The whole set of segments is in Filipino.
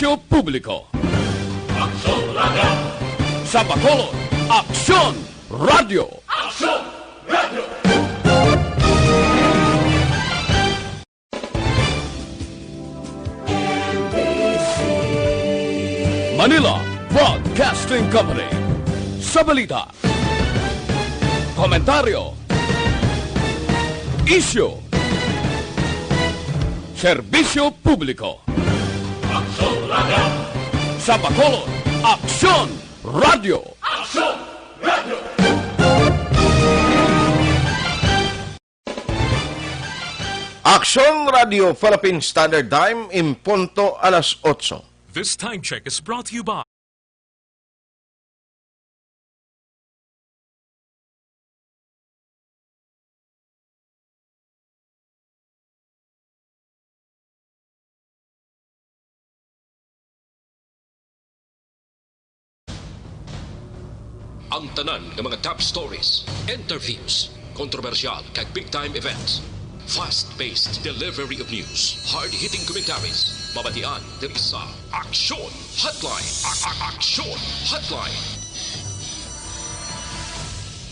Serbisyo Publiko. Aksyon Radio. Sa Bacolod, Aksyon Radio. Aksyon Radio. Manila Broadcasting Company. Sa balita, komentaryo, isyu, serbisyo publiko. Aksyon Radio. Sa Bacolod, Aksyon Radio. Aksyon Radio. Aksyon Radio Philippine Standard Time, impunto alas 8. This time check is brought to you by ang tanan ng mga top stories, interviews, kontrobersyal kag big-time events. Fast-paced delivery of news, hard-hitting commentaries, babatian diri sa Aksyon Hotline. Aksyon Hotline.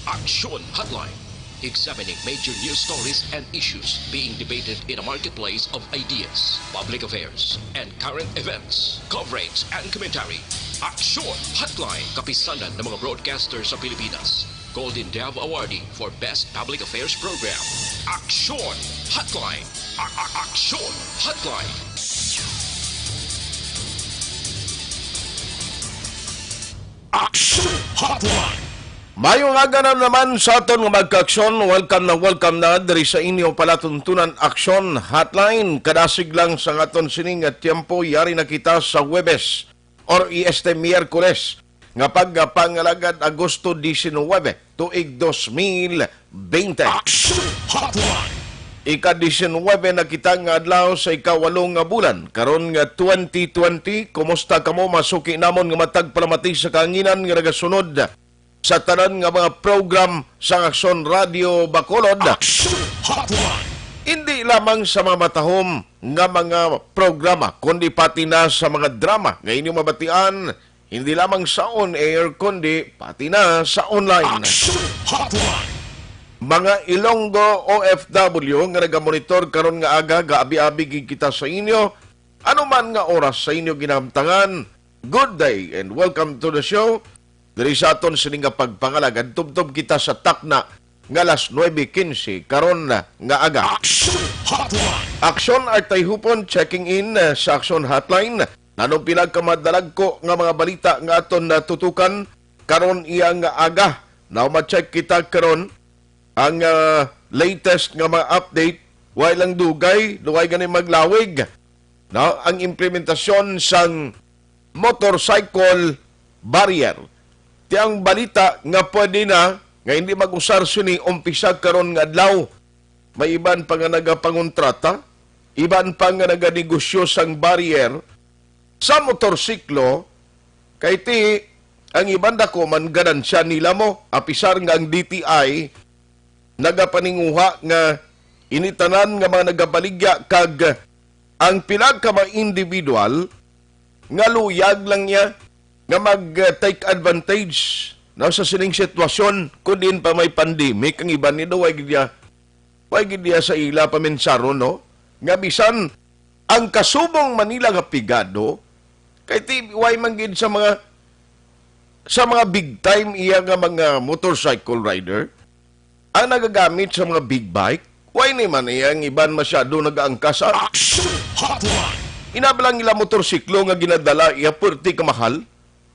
Aksyon Hotline. Examining major news stories and issues being debated in a marketplace of ideas, public affairs, and current events. Coverage and commentary. Aksyon Hotline. Kapisanan ng mga broadcasters sa Pilipinas. Golden Dove Awardee for Best Public Affairs Program. Aksyon Hotline. Aksyon Hotline. Aksyon Hotline. Mayong aga na naman sa aton nga magka-aksyon. Welcome na diri sa inyo palatuntunan Aksyon Hotline. Kadasig lang sa aton sining at tiyempo yari na kita sa Huwebes or este Miyerkules nga pagpangalagad Agosto 19 tuig 2020. Aksyon Hotline. Ika-19 na kita nga adlaw sa ika-8 nga bulan. Karon nga 2020, kumusta kamo? Masuki namon nga matag palamati sa kaanginan nga nagasunod sa tanan nga mga program sa Aksyon Radio Bacolod. Aksyon Hotline. Hindi lamang sa mga matahom nga mga programa, kundi pati na sa mga drama nga inyong mabatian, hindi lamang sa on-air, kundi pati na sa online. Aksyon Hotline. Mga Ilonggo OFW nga nagamonitor karon nga aga, gaabi-abi kita sa inyo. Ano man nga oras sa inyo ginamtangan, good day and welcome to the show. Diri sa aton sining nga pagpangalagad, tubtob kita sa takna nga alas 9:15 karon nga aga. Aksyon Hotline. Aksyon Artay Hupon checking in sa Aksyon Hotline. Nanong pinagkamadalag ko nga mga balita nga aton natutukan karon iya nga aga. Now ma-check kita karon ang latest nga mga update. Way lang dugay, duway gani maglawig. Now, ang implementasyon sang motorcycle barrier. Tiyang balita nga pwede na nga hindi mag-usar suni umpisa karon nga adlaw. May iban pa nga nagapangontrata, iban pa nga naganegosyo sang barrier sa motorsiklo, kay ti ang iban dako man ganansya nila mo, apisar nga ang DTI nagapaninguha nga initanan nga mga nagabaligya kag ang pilag ka mga individual nga luyag lang niya nga mag-take advantage na sa sining sitwasyon kung din pa may pandemic. Ang iba nito way gidya sa ila pamensaro, no? Nga bisan ang kasubong Manila nga pigado kay ti way manggid sa mga big time iya nga mga motorcycle rider ang nagagamit sa mga big bike. Way ni man iya ang iban masyado nagaangkas. Aksyon Hotline. Inabalang ila motorsiklo nga ginadala iya perti ka mahal.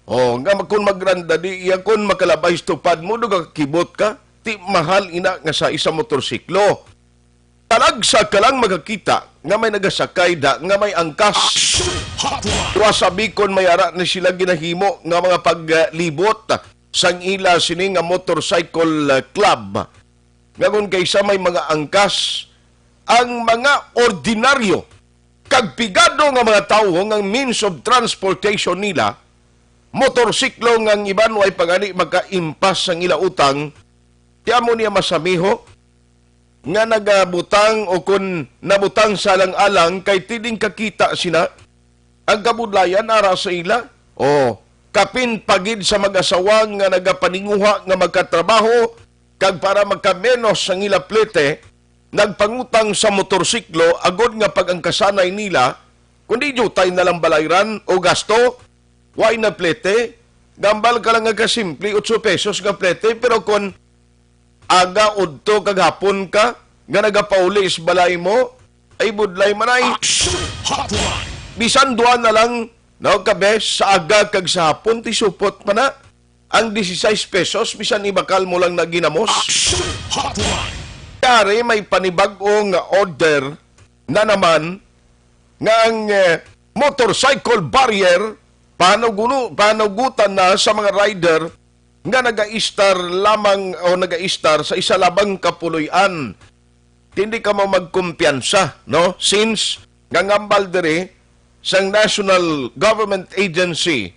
O, nga kung magranda di, iya kung makalabay stupad mo, doon kibot ka, ti mahal ina nga sa isang motorsiklo. Talagsa ka lang magkakita, nga may nagasakay da, nga may angkas. Aksyon Hotline. Tuwa sabi kon may ara na sila ginahimo, nga mga paglibot, sang ila sini nga motorcycle club. Nga kung kaysa may mga angkas, ang mga ordinaryo, kagpigado nga mga tao, nga means of transportation nila, motorsiklo ngang iban way pagani magkaimpas sang ila utang, tiamo niya masamiho nga nagabutang o kun nabutang sa alang-alang kay tiding kakita sina ang kabudlayan ara sa ila. O kapin pagid sa mag-asawa nga nagapaninguha nga magkatrabaho kag para magkamenos ang ila plete, nagpangutang sa motorsiklo agod nga pag ang kasanay nila kundi jutay na lang balayran o gasto, why na plete, gambal ka lang nga kasimple, 8 pesos nga plete, pero kung aga udto kag hapon ka, nga nagapaulis balay mo, ay budlay manay. Action Hotline. Bisan duwa na lang, no, kabes, sa aga kag sa hapon, ti supot pa na. Ang 16 pesos, bisan ibakal mo lang na ginamos. Action Hotline. Kari may panibagong order na naman nga ang motorcycle barrier panagutan na sa mga rider nga naga-istar lamang o naga-istar sa isa labang kapuloy-an. Hindi ka mo magkumpiyansa, no? Since ngangambal diri sa National Government Agency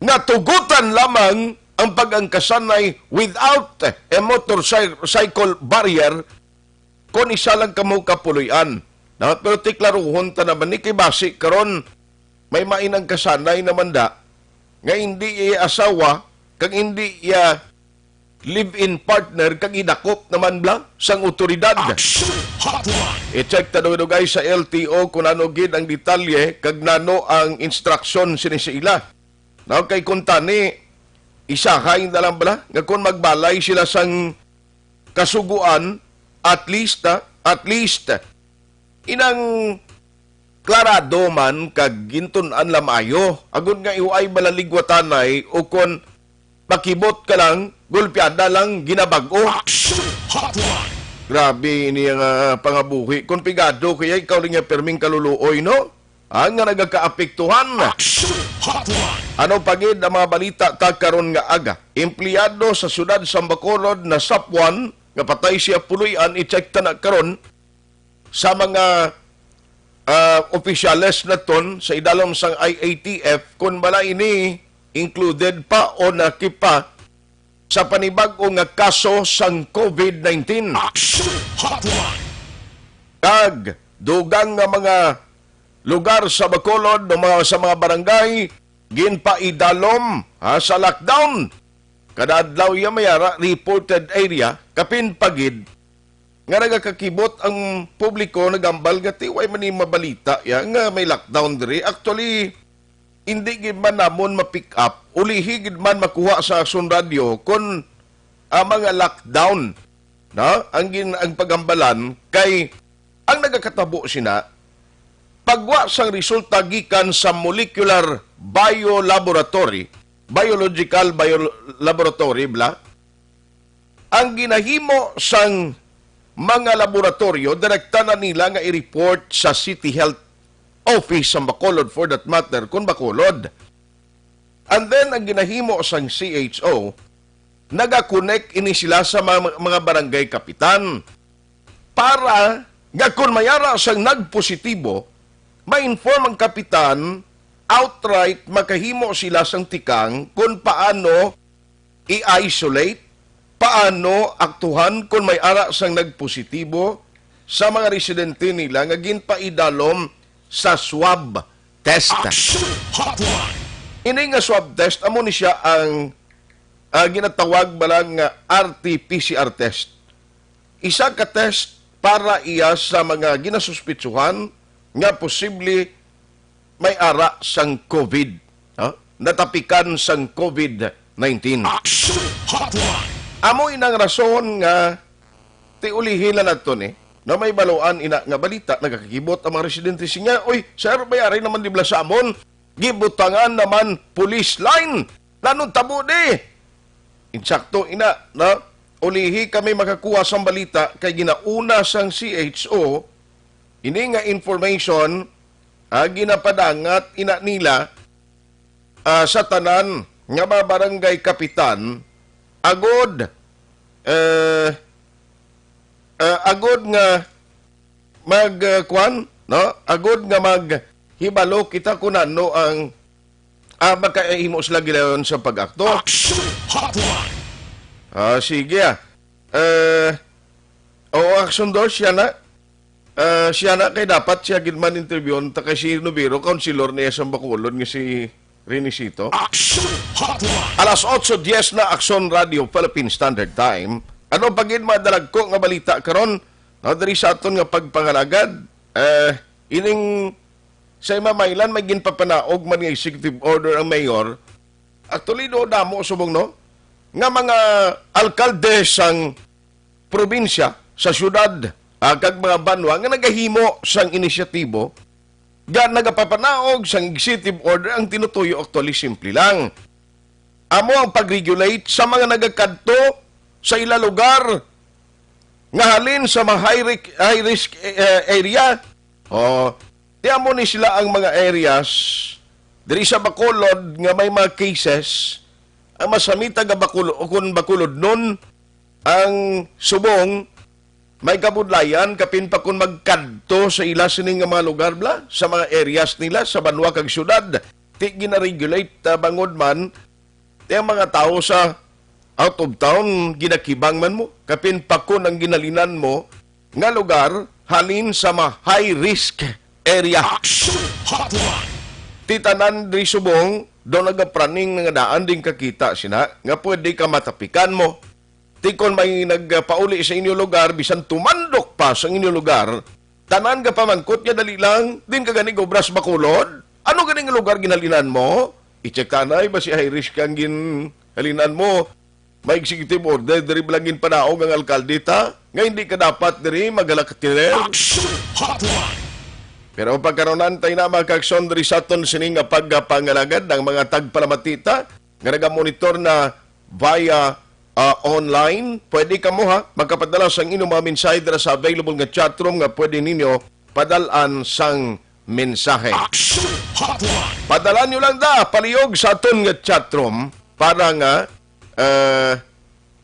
nga tugutan lamang ang pag-angkasanay without a motorcycle barrier kung isa lang kamo kapuloy-an. No? Pero tiklaruhon ta naman ni kay basi karon may mainang kasanay naman da nga hindi iya asawa kag hindi iya live-in partner kag idakop naman bla sang otoridad. Action Hotline. I-check ta dugay sa LTO kung ano gid ang detalye kag nano ang instruction sini sa ila. No, kay kuntani isahay na lang bala nga kung magbalay sila sang kasuguan at least inang klarado man kag gintunan lamayo agud nga iway balaligwatanay o kon makibot ka lang gulpiada lang ginabag-o. Action Hotline. Grabe ini ang pangabuhi kon pigado kaya ikaw rin nga perming kaluluoy no ang nga nagakaapektuhan. Action Hotline. Ano pagid ang mga balita karon nga aga empleyado sa syudad sa Bacolod na sapwan nga patay siya puloy-an i-check ta na karon sa mga opisyales na ton sa idalom sang IATF kung bala ini included pa o nakipa sa panibag-o nga kaso sang COVID-19. Action Hotline. Kag dugang nga mga lugar sa Bacolod sa mga barangay ginpaidalom sa lockdown. Kada adlaw ya mayara reported area kapin pagid nga nagakakibot ang publiko nagambal nga tiway man ni mabalita ya nga may lockdown diri. Actually hindi gid man namon ma-pick up ulihi gid man makuha sa Action Radio kun mga lockdown no ang pagambalan kay ang nagakatabo sina pagwa sang resulta gikan sa molecular biological biolaboratory bla ang ginahimo sang mga laboratorio direkta na nila nga i-report sa City Health Office sa Bacolod for that matter kung Bacolod. And then ang ginahimo sang CHO nagakonek ini sila sa mga barangay kapitan para nga kung mayara sang nagpositibo ma-inform ang kapitan outright makahimo sila sang tikang kung paano i-isolate, paano aktuhan kung may ara sang nagpositibo sa mga residente nila nga ginpaidalom sa swab test. Action Hotline. Ini nga swab test amo ni siya ang ginatawag balang RT-PCR test. Isa ka test para iya sa mga ginasuspitsuhan nga posible may ara sang COVID. Natapikan sang COVID-19. Action Hotline. Amo inang rason nga tiulihin na nato ni na may baluan ina nga balita nagakakibot ang mga residente siya. Oy, sir, bayari naman di sa amon. Gibutangan naman police line. Lanong tabo di. Insakto ina na ulihi kami makakuha sa balita kay ginauna sang CHO ini nga information ginapadangat ina nila sa tanan nga mga barangay kapitan agod nga magkuan no agod nga maghibalo kita kun ano ang makahimo sila gilayon sa pag-akto. Action Hotline. Sige action do siya na siya na kay dapat siya gidman interview ta kay si Nubiro, counselor niya sa Bacolod nga si Renisito. Action Hotline. Alas 8:10 na Action Radio Philippine Standard Time. Ano pagin madalag ko nga balita karon? Diri sa aton nga pagpangalagad, ining sa mamaylan may ginpapanaog man nga executive order ang mayor. Actually do damo subong no nga mga alkalde sang probinsya sa syudad kag mga banwa nga nagahimo sang inisyatibo ga nagapapanaog sang executive order ang tinutuyo actually simple lang. Amo ang pag-regulate sa mga nagakadto sa ila lugar nga halin sa mga high risk area. Tiyan mo ni sila ang mga areas diri sa Bacolod nga may mga cases ang masamita nga Bacolod nun ang subong may kabudlayan kapin pa kung magkadto sa ila sining nga mga lugar bla sa mga areas nila sa banwa kag syudad. Ti gina-regulate bangod man ti ang mga tao sa out of town ginakibang man mo kapin pa kung ang ginalinan mo nga lugar halin sa mga high risk area. Action Hotline. Titanan diri subong do nagapraning nga daan din kakita sina nga pwede ka matapikan mo. Tikon may nagpauli sa inyo lugar, bisan tumandok pa sa inyo lugar, tanan ka pamangkot niya dali lang, din ka gani gobras Bacolod. Ano ganing lugar ginalinan mo? I-check tanay ba si high risk kang ginalinan mo? May executive order, diri bilangin panaog ang alkalde ta, nga hindi ka dapat diri magalakatiner. Action Hotline. Pero pagkaronan tayo na mga kakson diri sa aton sining nga pagpangalagad ng mga tagpalamatita, nga nagamonitor na via online, pwede ka mo magkapadala sang inyong mga mensahe dira sa available nga chatroom nga pwede ninyo padalaan sang mensahe. Action Hotline. Padalaan nyo lang palihog sa aton nga chatroom para nga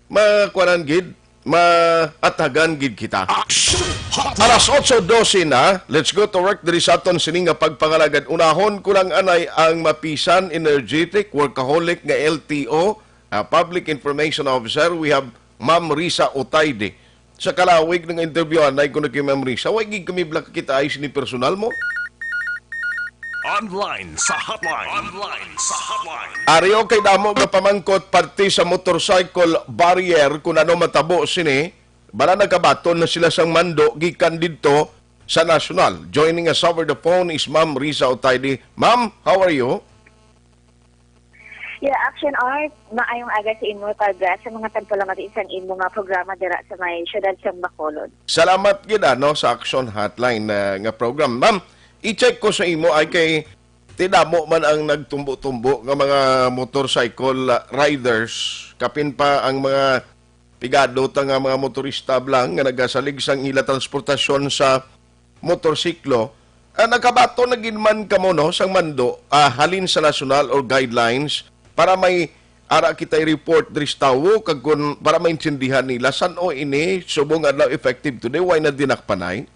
makuanan gid, maatagan gid kita. Action Hotline. Alas 8:12 na, let's go to work diri sa aton sining nga pagpangalagad. Unahon ko lang anay ang mapisan, energetic, workaholic nga LTO, Public Information Officer. We have Ma'am Risa Otayde. Sa kalawig ng interview, anay ko na kay Ma'am Risa. Huwag gig kami blak kita ayos ni personal mo. Online sa hotline. Online sa hotline. Ariyo kay damo nga pamangkot parte sa motorcycle barrier kung ano matabo sini. Bala nagkabaton na sila sang mando gikan didto sa national. Joining us over the phone is Ma'am Risa Otayde. Ma'am, how are you? Yeah, Action Art, maayong aga sa inyo sa mga tagpalamati isang imo nga programa dira sa may syudad sa Bacolod. Salamat gid sa Action Hotline nga program. Ma'am, i-check ko sa imo ay kay tidamo man ang nagtumbo-tumbo nga mga motorcycle riders, kapin pa ang mga pigado ta nga mga motorista lang nga nagasalig sang ila transportasyon sa motorsiklo. Nakabato na ginman kamo no sang mando halin sa national or guidelines para may ara kita i-report diri sa tawo kag para maintindihan nila san o ini subong adlaw effective today why na dinakpanay.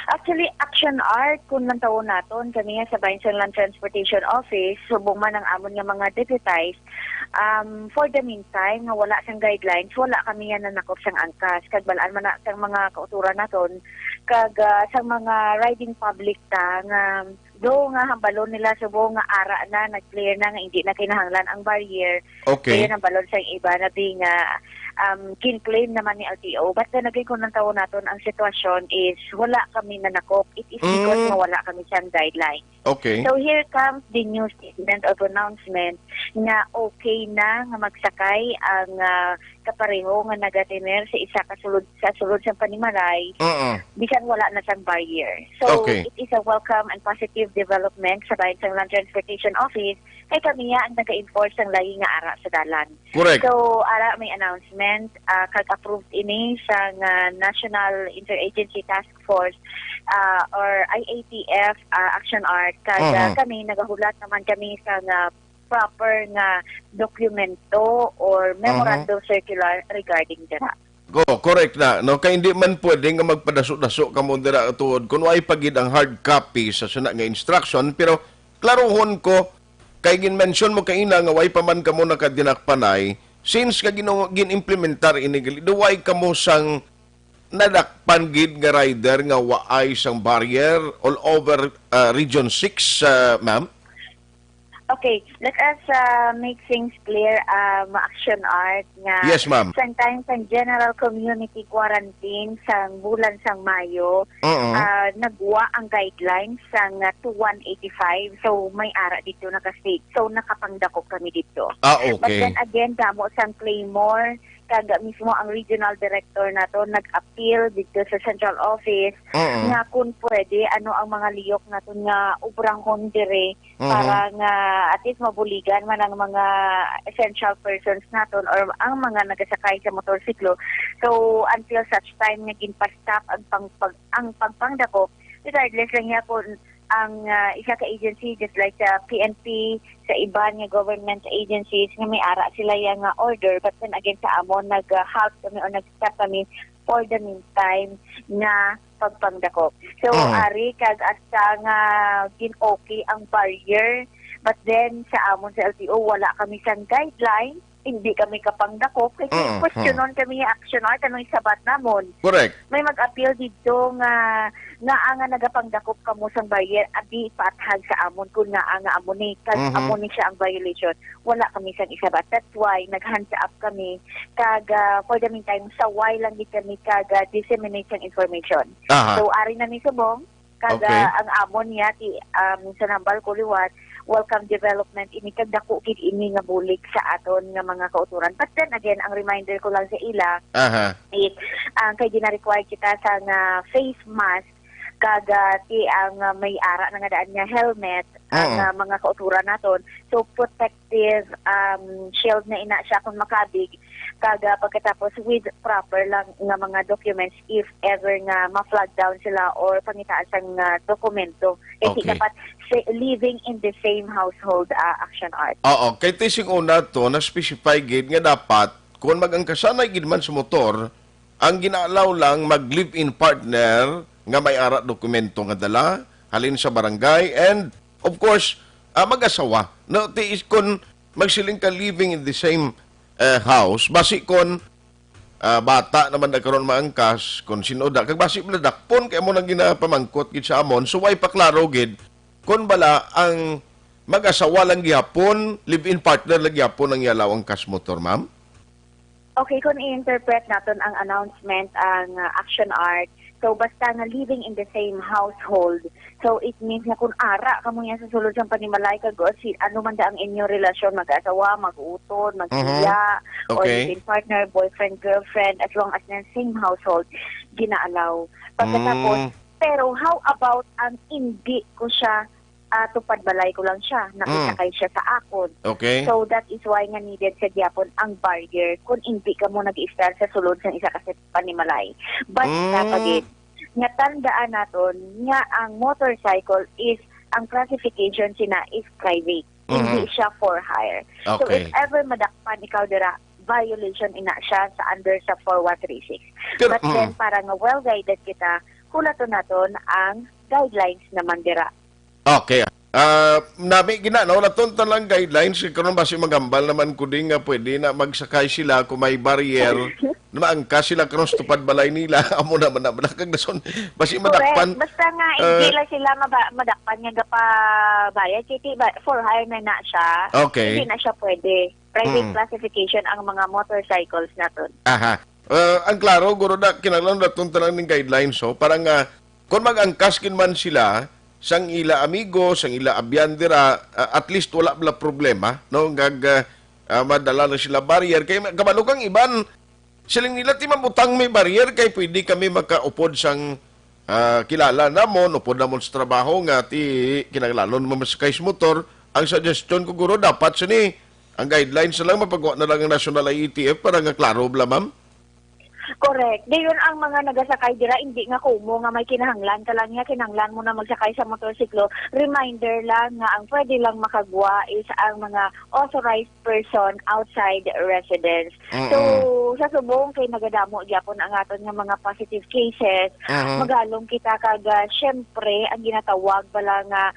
Actually, Action Art, kung nang taon naton, kami sa Bayan Land Transportation Office, subong man ang amon nga mga deputized, for the meantime, nga wala sang guidelines, wala kami yan nanakop sang angkas, kag balaan man na sang mga kauturan naton, kag sang mga riding public ta, nga do nga hambalon nila subong nga ara na, nag-clear na, nga hindi na kinahanglan ang barrier, Okay. kaya ang balon sang iba na di nga, kin-claim naman ni LTO. Basta naging kung nang taon naton ang sitwasyon is wala kami nanakop. It is because nga wala kami siyang guidelines. Okay. So here comes the new statement or pronouncement na okay na nga magsakay ang kapareho nga nagatiner sa isa sa sulod sa panimalay bisan wala na siyang barrier. So Okay. it is a welcome and positive development sa Bayan Land Transportation Office kay kami ang nag-enforce ng lahi nga ara sa dalan. Correct. So ara may announcement kag-approved ini sa National Interagency Task Force or IATF Action Art kag kami nagahulat naman kami sa proper nga dokumento or memorandum circular regarding dira. Correct na. No, kay hindi man pwede nga magpadaso-daso ka mo dira tuod kun ay pagid ang hard copy sa suna nga instruction, pero klarohon ko kay gin-mention mo kaina nga way pa man kamo nakadinakpanay since ka gin-implementar ini duway kamo sang nadakpan gid nga rider nga waay sang barrier all over Region 6, ma'am? Okay, let us make things clear. Action Art nga Yes, ma'am. sometimes ang general community quarantine sang bulan sang Mayo, nagwa ang guidelines sang 2185. So may ara dito nakastate. So nakapangdakop kami dito. Okay. But then again, damo sang Claymore, kaga mismo ang regional director nato nag-appeal dito sa central office nga kung pwede ano ang mga liyok nato nga ubrang dire para nga at least mabuligan man ang mga essential persons naton or ang mga nagasakay sa motorsiklo. So until such time nga ginpa-stop ang pagpangdakop, regardless lang niya kung ang isa ka agency just like sa PNP, sa iban nga government agencies nga may ara sila yung order, but then again sa amon nag-halt kami o nag-stop kami for the meantime na pagpangdakop. So ari kag asa nga gin-okay ang barrier, but then sa amon sa LTO wala kami sang guideline, hindi kami kapangdakop kasi questionon kami yung action art anong isabat namon. Correct. May mag-appeal dito nga ang nagapangdakop kamo sang barrier abi paathag sa amon kun nga ang amon ni amon ni siya ang violation. Wala kami sang isabat. That's why nag-hands up kami kag for the meantime saway lang gid kami kag disseminate sang information. So ari na ni subong kag ang amon niya ti sa Nambal Kuliwat welcome development ini kag dako gid ini nga bulig sa aton nga mga kauturan. But then again, ang reminder ko lang sa ila is kay gina-require kita sa nga face mask kag ti ang may ara nga daan nga helmet ang mga kauturan naton. So protective shield na ina siya kung makabig kag pagkatapos with proper lang nga mga documents if ever nga ma-flag down sila or pangitaan sang dokumento. Kasi dapat living in the same household action art. Oo, kay tising una to na specify gid nga dapat kung mag-angkasanay gid man sa motor, ang ginalaw lang mag-live-in partner nga may ara dokumento nga dala halin sa barangay and of course mag-asawa. No, tiis kun magsiling ka living in the same house, basi kon bata naman na karon maangkas kon sinoda kag basi dakpon kay mo nang ginapamangkot gid sa amon, so way paklaro gid kun bala ang mag-asawa lang gihapon, live-in partner lang gihapon ang yalaw ang kas motor, ma'am. Okay, kung i-interpret natin ang announcement ang action art, so basta nga living in the same household, so it means nga kung ara kamo yan sa sulod sa panimalay kag ano man da ang inyong relasyon, mag-asawa, mag-utod, mag-iya, or living partner, boyfriend, girlfriend, as long as na same household, ginaalaw. Pagkatapos, pero how about ang hindi ko siya tupad balay ko lang siya, nakisakay siya sa akon. Okay. So that is why nga needed sa gyapon ang barrier kung hindi ka mo nag-i-start sa sulod sa isa kasi panimalay. But kapagid, nga tandaan naton nga ang motorcycle is ang classification sina is private. Hindi siya for hire. So if ever madakpan ikaw dira, violation ina siya sa under sa 4136. But then para nga well-guided kita, hulaton naton ang guidelines naman dira. Okay. Nabi ginanaw na ton lang guidelines karon basi magambal naman ko din nga pwede na magsakay sila kung may barrier na maangkas sila karon sa tupad balay nila amo naman na kag nason basi madakpan. Basta nga hindi lang sila madakpan nga gapa bayad kiti for hire na siya. Okay. Hindi na siya pwede. Private classification ang mga motorcycles naton. Ang klaro guro na kinahanglan na ton lang ning guidelines so parang kung mag-angkas kin man sila sang ila amigo, sang ila abyandira, at least wala bala problema, no? Madala na sila barrier. Kaya kabalukang iban, siling nila ti mamutang may barrier, kay pwede kami makaupod sang kilala namon, upod namon sa trabaho nga, ti kinaglalon mamasakay sa motor. Ang suggestion ko guro, dapat sini, ang guidelines na lang, mapagawa na lang ang National IETF para nga klaro bala, ma'am. Correct. Dayon ang mga nagasakay dira hindi nga kumo nga may kinahanglan ka lang nga kinahanglan mo na magsakay sa motorsiklo. Reminder lang nga ang pwede lang makagwa is ang mga authorized person outside residence. So sa subong kay nagadamo gyapon ang aton nga mga positive cases, magalong kita kag syempre ang ginatawag bala nga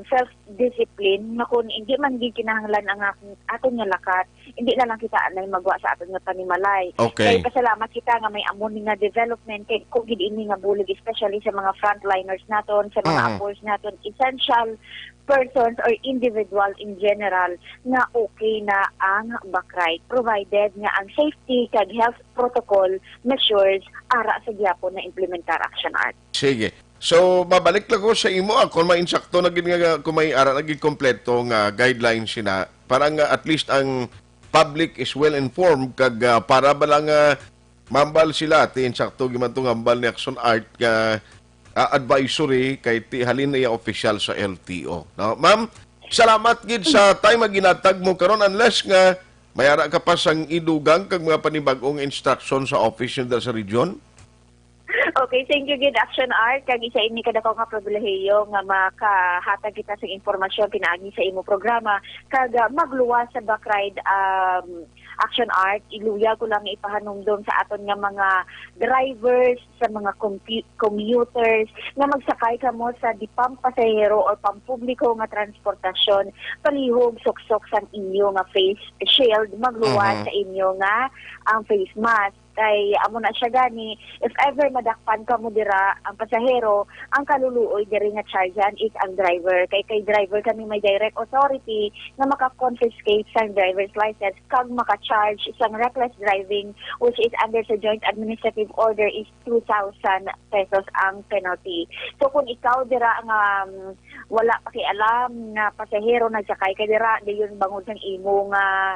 self-discipline na kung hindi man gid kinahanglan ang aton nga lakat, hindi na lang kita anay magwa sa aton nga panimalay. Okay. Kaya nagpasalamat kita nga may amon nga development kay kung gid ini nga bulig especially sa mga frontliners naton, sa mga appors naton, essential persons or individual in general nga okay na ang back-ride provided nga ang safety kag health protocol measures ara sa gyapon na implementar Action Art. Sige. So, mabalik lang ko sa imo. Kung may insakto na nga, kung may ara naging kompleto nga guidelines sina, parang at least ang public is well informed kag para ba lang mambal sila ti insakto gimantong hambal ni Action Art nga advisory kay ti halin na official sa LTO. No, ma'am, salamat gid sa time nga ginatag mo karon unless nga may ara ka pa sang idugang kag mga panibag-ong instruction sa office nila sa region. Okay, thank you gid Action Art kag isa ini kada ko nga pribilehiyo nga makahatag kita sa impormasyon pinaagi sa imo programa kag magluwas sa backride Action Art iluya ko lang ipahanumdom sa aton nga mga drivers sa mga commuters nga magsakay kamo sa di pampasahero or pampubliko nga transportasyon palihog suksok sang inyo nga face shield magluwas sa inyo nga ang face mask kay amo na siya gani if ever madakpan ka mo dira ang pasahero ang kaluluoy diri nga chargean is ang driver kay driver kami may direct authority na maka-confiscate sa driver's license kag maka-charge isang reckless driving which is under sa joint administrative order is 2,000 pesos ang penalty. So kung ikaw dira nga wala pakialam na pasahero nagsakay ka dira dayon bangod sang imo nga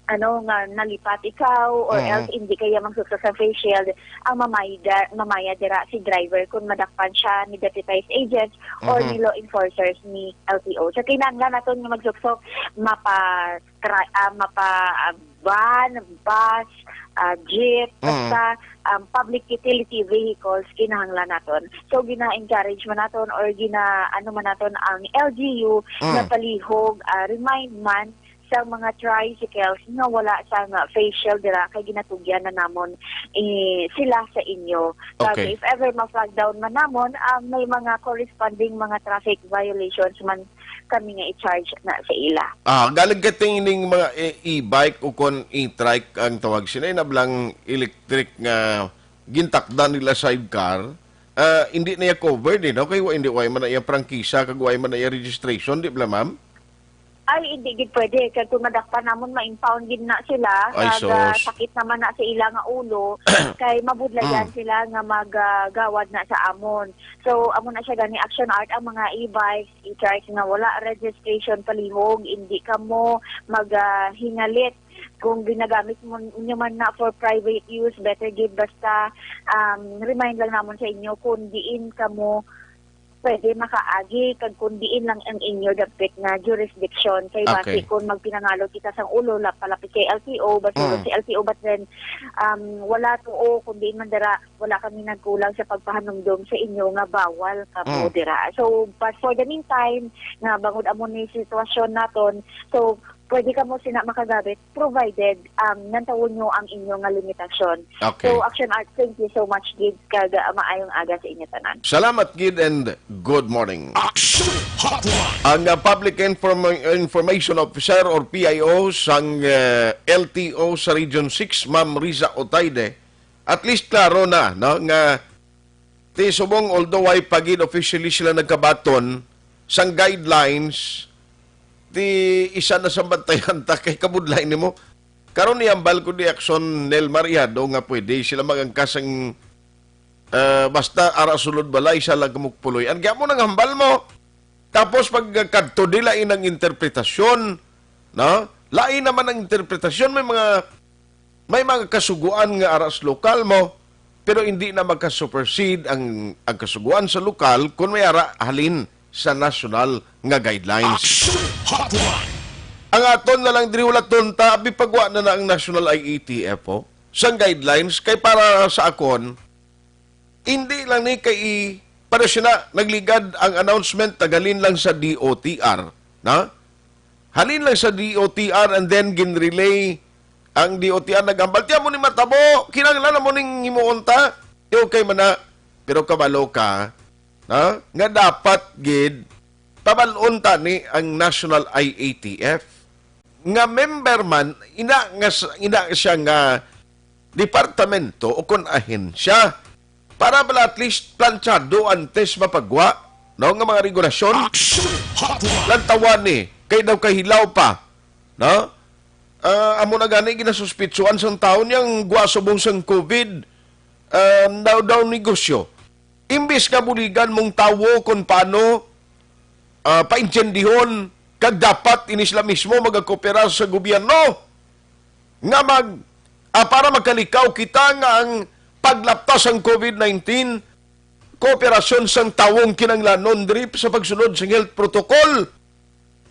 nga nalipat ikaw or else hindi kaya magsukso sa face shield ang mamaya dira si driver kung madakpan siya ni deputized agents or ni law enforcers ni LTO. So kinahanglan naton nga magsukso van, bus, jeep, basta public utility vehicles kinahanglan naton. So gina-encourage man naton or man naton ang LGU na palihog remind man sa mga tricycles nga wala sa face shield dira kay ginatugyan na namon sila sa inyo. Okay. If ever ma-flag down man namon, may mga corresponding mga traffic violations man kami nga i-charge na sa ila. Galing kating mga e-bike o kon e-trike ang tawag sila na blang electric nga gintakdan nila sidecar. Hindi na covered no? Kaya hindi man na prangkisa kag man na registration, di ba ma'am? Ay, hindi gid pwede. Kaya kung madakpan namon, ma-impound din na sila. Sakit naman na sa ila nga ulo. Kay mabudlayan sila nga maggawad na sa amon. So, amon na siya gani Action Art ang mga e-bikes, e-trikes nga wala registration palihog, hindi ka mo maghingalit. Kung ginagamit mo nyo man na for private use, better give basta remind lang namon sa inyo kung diin ka mo pwede makaagi kag kundiin lang ang inyo dapat na jurisdiction kay basi kung magpinangalo kita sang ulo palapit kay LTO basulod si LTO but then wala tuo kundiin man dira wala kami nagkulang sa pagpahanumdom sa inyo nga bawal kamo dira. So but for the meantime nga bangod amon ni sitwasyon naton so pwede ka mo sina makagamit provided nantawon nyo ang inyong limitasyon. Okay. So Action Art, thank you so much Gid kag maayong aga sa inyo tanan. Salamat Gid and good morning. Action Hotline. Ang Public Information Officer or PIO sang LTO sa Region 6, Ma'am Riza Otayde, at least klaro na no, nga ti subong although ay pagid officially sila nagkabaton sang guidelines di isa na sa bantayan ta kay kabudlay nimo karon niambal ko di action Nel Mariado nga pwede sila magangkas ang basta ara sulod balay sa lagmukpuloy ang gyamo nang hambal mo tapos pag kadto di lain ang interpretasyon no lain naman ang interpretasyon may mga kasuguan nga aras lokal mo pero hindi na magka-supersede ang kasuguan sa lokal kung may ara halin sa national nga guidelines. Action Hotline. Ang aton na lang diri wala tonta abi pagwa na ang national IATF sang guidelines kay para sa akon hindi lang ni kay para siya nagligad ang announcement tagalin lang sa DOTR na halin lang sa DOTR and then ginrelay ang DOTR nagambal tiya mo ni matabo kinahanglan mo ning himuonta okay man na pero kabalo ka na nga dapat gid pabalon ta ni ang national IATF nga member man ina siya nga departamento o kung ahensya para bala at least planchado antes mapagwa no nga mga regulasyon Action Hotline. lantawan ni kay daw kahilaw pa no amo na gani ginasuspitsuan sang taon yang guasobong sang COVID daw negosyo imbis nga buligan mong tawo kung paano paintyendihon kag dapat inis la mismo magakopera sa gobyerno nga para magkalikaw kita nga ang paglaptas ang COVID-19 kooperasyon sang tawong kinanglanon drip sa pagsunod sa health protocol.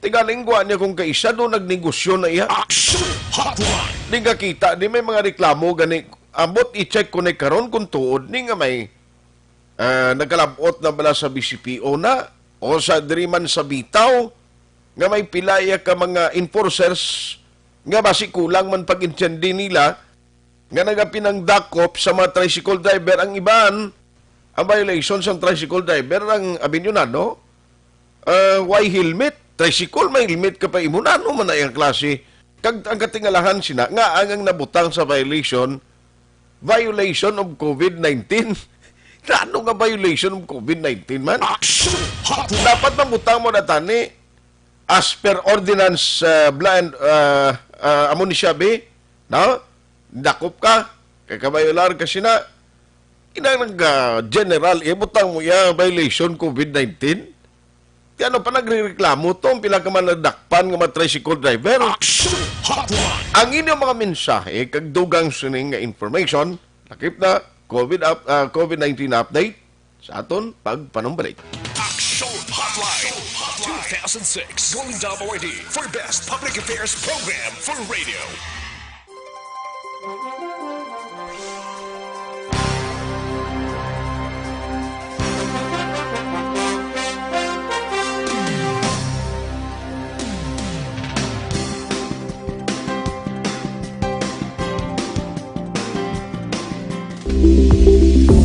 Tigalingwa niya kung kaisa doon nagnegosyo na iya. Action Hotline. Di nga kita, di may mga reklamo gani. Ambot i-check ko na karon kung tuod ni nga may nagkalabot na bala sa BCPO na o sa Driman sa Bitaw nga may pilaya ka mga enforcers nga basi kulang man pag-intindi nila nga nagapinangdakop sa mga tricycle driver ang iban ang violation sa tricycle driver ang abinyonano why helmet tricycle may helmet ka pa imunano man ay ang klase kag ang katingalahan sina nga ang nabutang sa violation of COVID-19 ano nga violation of COVID-19 man Action Hotline. dapat mabutang mo na tani as per ordinance amo ni Shabi no dakop ka kay kabayolar kasi na inang general ibutang mo ya violation COVID-19 kaya ano pa nagrereklamo to pila ka man nadakpan nga mga tricycle driver Action Hotline. ang inyong mga mensahe kag dugang sining nga information lakip na COVID-19 update sa aton pagpanumbalik. Action Hotline. 2006 Golden Dome Award for Best Public Affairs Program for Radio.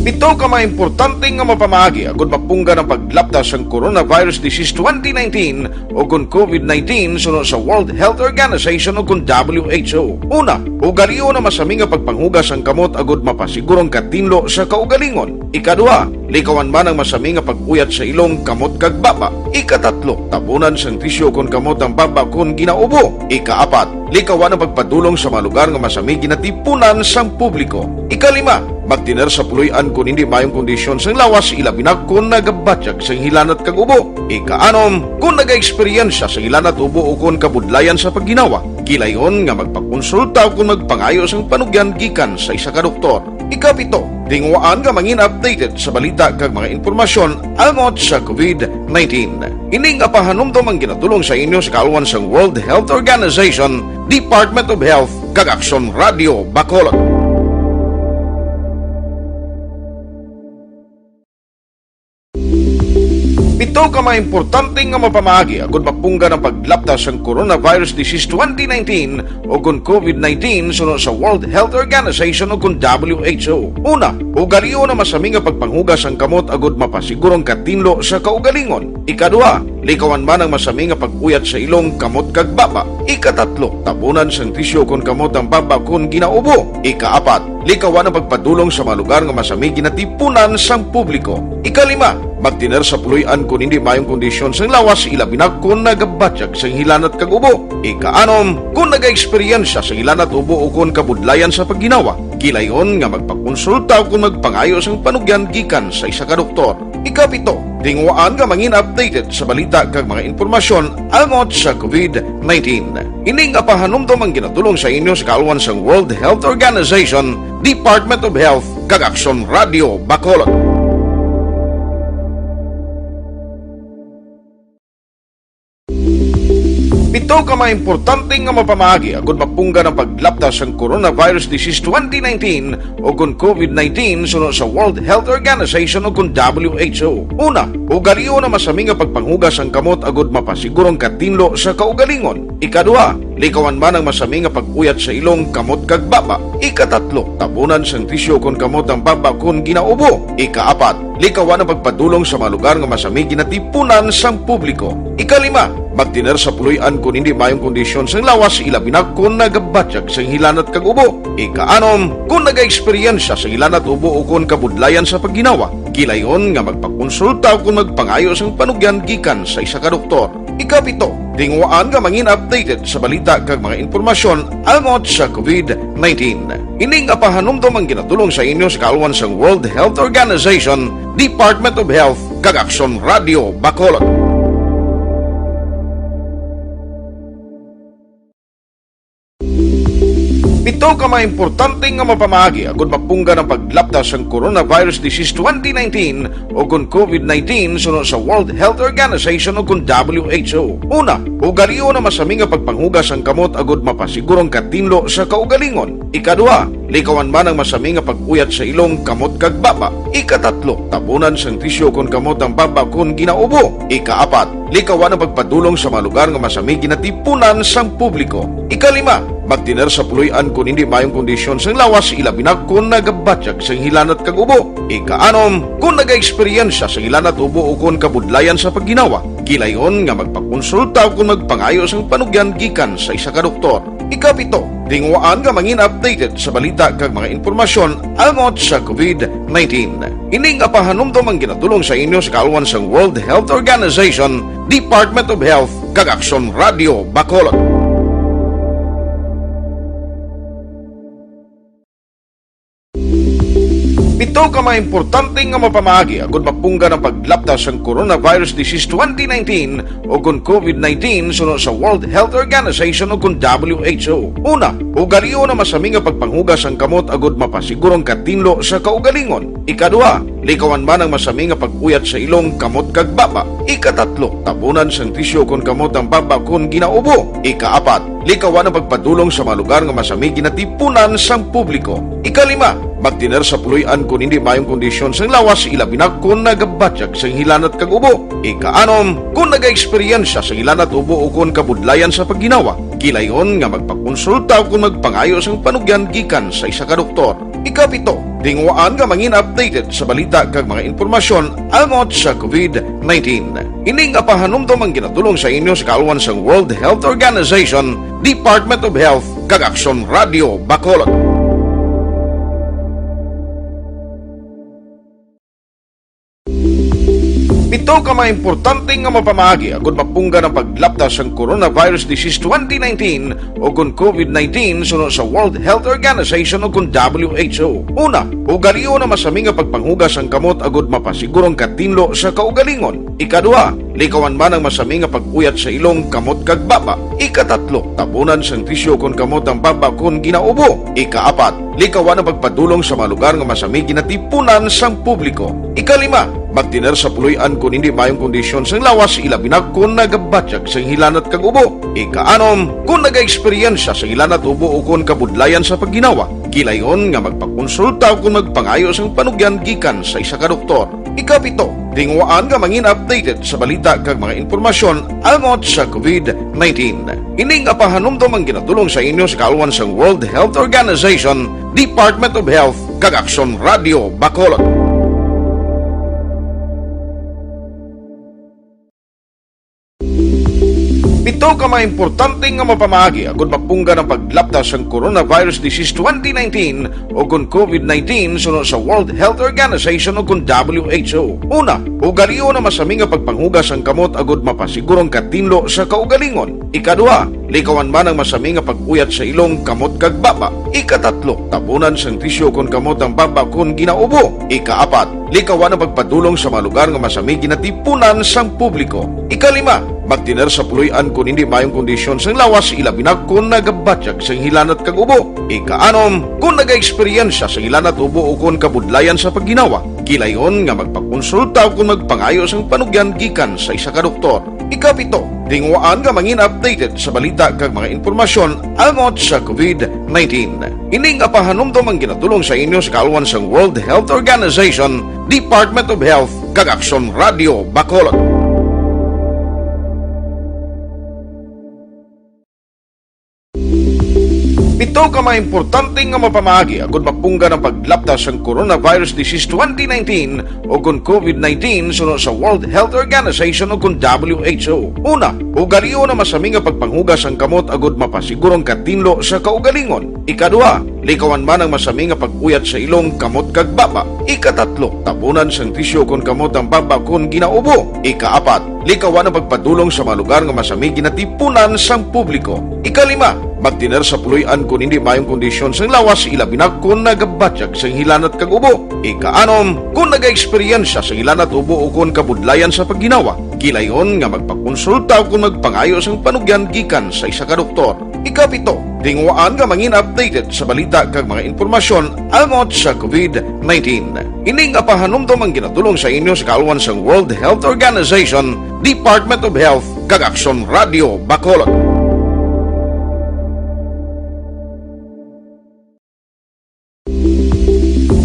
Ito ka mga importante nga mapamagi agud mapungga ng paglaptas ng Coronavirus Disease 2019 o kung COVID-19 sunod sa World Health Organization o kung WHO. Una, ugaliyo na masami nga pagpanghugas ang kamot agud mapasigurong katinlo sa kaugalingon. Ikaduha, likawan man ang masami nga pag-uyat sa ilong kamot kag baba. Ikatatlo, tabunan sang tisyo kung kamot ang baba kung ginaubo. Ikaapat, likawan ang pagpadulong sa mga lugar nga masami ginatipunan sang publiko. Ikalima, magtiner sa puluyan kung hindi mayong kondisyon sang lawas ilabi na kung nagabatyak sang hilanat kag ubo. Ikaanom, kung naga-eksperyensya sa hilanat ubo o kung kabudlayan sa pagginawa. Gilayon nga magpakonsulta o kung magpangayo sang panugyan gikan sa isa ka doktor. Ikapito, tingwaan nga mangin updated sa balita kag mga informasyon angot sa COVID-19. Ining apahanumdom ang ginatulong sa inyo sa kaalwan sang World Health Organization, Department of Health kag Action Radio Bacolod. Ito ka mga importante nga mapamagi agud mapungga ng paglaptas ng Coronavirus Disease 2019 o kung COVID-19 sunod sa World Health Organization o kung WHO. Una, ugaliyo na masami nga pagpanghugas ang kamot agud mapasigurong katinlo sa kaugalingon. Ikaduha, likawan man ang masami nga pag-uyat sa ilong kamot kag baba. Ikatatlo, tabunan sang tisyo kung kamot ang baba kung ginaubo. Ikaapat, likawan ang pagpadulong sa mga lugar nga masami ginatipunan sang publiko. Ikalima, magtiner sa puluyan kung hindi mayong kondisyon sang lawas ilabi na kung nagabatyak sang hilanat kag ubo. Ikaanom, kung naga-eksperyensya sa hilanat ubo o kung kabudlayan sa pagginawa. Gilayon nga magpakonsulta o kung magpangayo sang panugyan gikan sa isa ka doktor. Ikapito, tingwaan nga mangin updated sa balita kag mga informasyon angot sa COVID-19. Ining apahanumdom ang ginatulong sa inyo sa kaalwan sang World Health Organization, Department of Health kag Action Radio Bacolod. Ito ka mga importante nga mapamagi agud mapungga ng paglaptas ng Coronavirus Disease 2019 o kung COVID-19 sunod sa World Health Organization o kung WHO. Una, ugaliyo na masami nga pagpanghugas ang kamot agud mapasigurong katinlo sa kaugalingon. Ikaduha, likawan man ang masami nga pag-uyat sa ilong kamot kag baba. Ikatatlo, tabunan sang tisyo kon kamot ang baba kon ginaubo. Ikaapat, likawan ang pagpadulong sa mga lugar nga masami ginatipunan sang publiko. Ikalima, magtiner sa puloy-an kung hindi mayong kondisyon sang lawas ilabi na kung nagabatyag sang hilanat kag ubo. Ikaanom, kung naga-eksperyensya sa hilanat ubo o kung kabudlayan sa pagginawa. Gilayon nga magpakonsulta kung magpangayo sang panugyan gikan sa isa ka doktor. Ikapito, tingwaan nga mangin updated sa balita kag mga informasyon angot sa COVID-19. Ining apahanumdum ang ginatulong sa inyo sa kalwan sang World Health Organization, Department of Health, kag Aksyon Radio Bacolod. Pito ka mga importante nga mapamagi agud mapungga ng paglaptas ang Coronavirus Disease 2019 o kung COVID-19 sunod sa World Health Organization o kung WHO. Una, ugaliyo na masami nga pagpanghugas ang kamot agud mapasigurong katinlo sa kaugalingon. Ikadua, likawan man ang masami nga pag-uyat sa ilong kamot kag baba. Ikatatlo, tabunan sang tisyo kung kamot ang baba kung ginaubo. Ikaapat, likawan ang pagpadulong sa mga lugar nga masami ginatipunan sang publiko. Ikalima, magtiner sa puloy-an kung hindi mayong kondisyon sang lawas ilabi na kung nagabatyag sang hilanat kag ubo. Ikaanom, kung naga-eksperyensya sa hilanat ubo o kung kabudlayan sa pagginawa. Gilayon nga magpakonsulta kung magpangayo sang panugyan gikan sa isa ka doktor. Ikapito, tingwaan nga mangin updated sa balita kag mga informasyon angot sa COVID-19. Ining apahanumdum ang ginatulong sa inyo sa kalwan sang World Health Organization, Department of Health, kag Aksyon Radio Bacolod. Pito ka mga importante nga mapamagi agud mapungga ng paglaptas sang Coronavirus Disease 2019 o kung COVID-19 sunod sa World Health Organization o kung WHO. Una, ugaliyo na masami nga pagpanghugas ang kamot agud mapasigurong katinlo sa kaugalingon. Ikadua, likawan man ang masami nga pag-uyat sa ilong kamot kag baba. Ikatatlo, tabunan sang tisyo kung kamot ang baba kung ginaubo. Ikaapat, likawan ang pagpadulong sa mga lugar nga masami ginatipunan sang publiko. Ikalima, magtiner sa puloy-an kung hindi mayong kondisyon sang lawas ilabi na kung nagabatyag sang hilanat kag ubo. Ikaanom, kung naga-eksperyensya sa hilanat ubo o kung kabudlayan sa pagginawa. Gilayon nga magpakonsulta kung magpangayo sang panugyan gikan sa isa ka doktor. Ikapito, tingwaan nga mangin updated sa balita kag mga informasyon angot sa COVID-19. Ining apahanumdum ang ginatulong sa inyo sa kalwan sang World Health Organization, Department of Health, kag Aksyon Radio Bacolod. Pito ka mga importante nga mapamagi agud mapungga ng paglaptas ang Coronavirus Disease 2019 o kung COVID-19 sunod sa World Health Organization o kung WHO. Una, ugaliyo na masami nga pagpanghugas ang kamot agud mapasigurong katinlo sa kaugalingon. Ikadua, likawan man ang masami nga pag-uyat sa ilong kamot kag baba. Ikatatlo, tabunan sang tisyo kung kamot ang baba kung ginaubo. Ikaapat, likawan ang pagpadulong sa mga lugar nga masami ginatipunan sang publiko. Ikalima, magtiner sa puloy-an kung hindi mayong kondisyon sang lawas ilabi na kung nagabatyag sang hilanat kag ubo. Ikaanom, kung naga-eksperyensya sa hilanat ubo o kung kabudlayan sa pagginawa. Gilayon nga magpakonsulta kung magpangayo sang panugyan gikan sa isa ka doktor. Ikapito, tingwaan nga mangin updated sa balita kag mga informasyon angot sa COVID-19. Ining apahanumdum ang ginatulong sa inyo sa kalwan sang World Health Organization, Department of Health, kag Aksyon Radio Bacolod. Pito ka mga importante nga mapamagi agud mapungga ng paglaptas ang Coronavirus Disease 2019 o kung COVID-19 sunod sa World Health Organization o kung WHO. Una, ugaliyo na masami nga pagpanghugas ang kamot agud mapasigurong katinlo sa kaugalingon. Ikadua, likawan man ang masami nga pag-uyat sa ilong kamot kag baba. Ikatatlo, tabunan sang tisyo kung kamot ang baba kung ginaubo. Ikaapat, likawan ang pagpadulong sa mga lugar nga masami ginatipunan sang publiko. Ikalima, magtiner sa puloy-an kung hindi mayong kondisyon sang lawas ilabi na kung nagabatyag sang hilanat kag ubo. Ikaanom, kung naga-eksperyensya sa hilanat ubo o kung kabudlayan sa pagginawa. Gilayon nga magpakonsulta kung magpangayo sang panugyan gikan sa isa ka doktor. Ikapito, tingwaan nga mangin updated sa balita kag mga informasyon angot sa COVID-19. Ining apahanumdum ang ginatulong sa inyo sa kalwan sang World Health Organization, Department of Health, kag Aksyon Radio Bacolod. Ito ka mga importante nga mapamagi agud mapungga ng paglaptas ang Coronavirus Disease 2019 o kung COVID-19 sunod sa World Health Organization o kung WHO. Una, ugaliyo na masami nga pagpanghugas ang kamot agud mapasigurong katinlo sa kaugalingon. Ikadua, likawan man ang masami nga pag-uyat sa ilong kamot kag baba. Ikatatlo, tapunan sang tisyo kon kamot ang baba kon ginaubo. Ikaapat, likawan ang pagpadulong sa mga lugar nga masami ginatipunan sang publiko. Ikalima, magtiner sa puloy-an kung hindi mayong kondisyon sang lawas, ilabi na kung nagabatyag sang hilanat kag ubo. Ikaanom, kung naga-eksperyensya sang hilanat ubo o kung kabudlayan sa pagginawa. Kilayon nga magpakonsulta o kung magpangayo sang panugyan gikan sa isa ka doktor. Ikapito, tingwaan nga mangin updated sa balita kag mga impormasyon almot sa COVID-19. Ining apahanumdom ang ginatulong sa inyo sa kaalwan sang World Health Organization, Department of Health, kag Aksyon Radio Bacolod.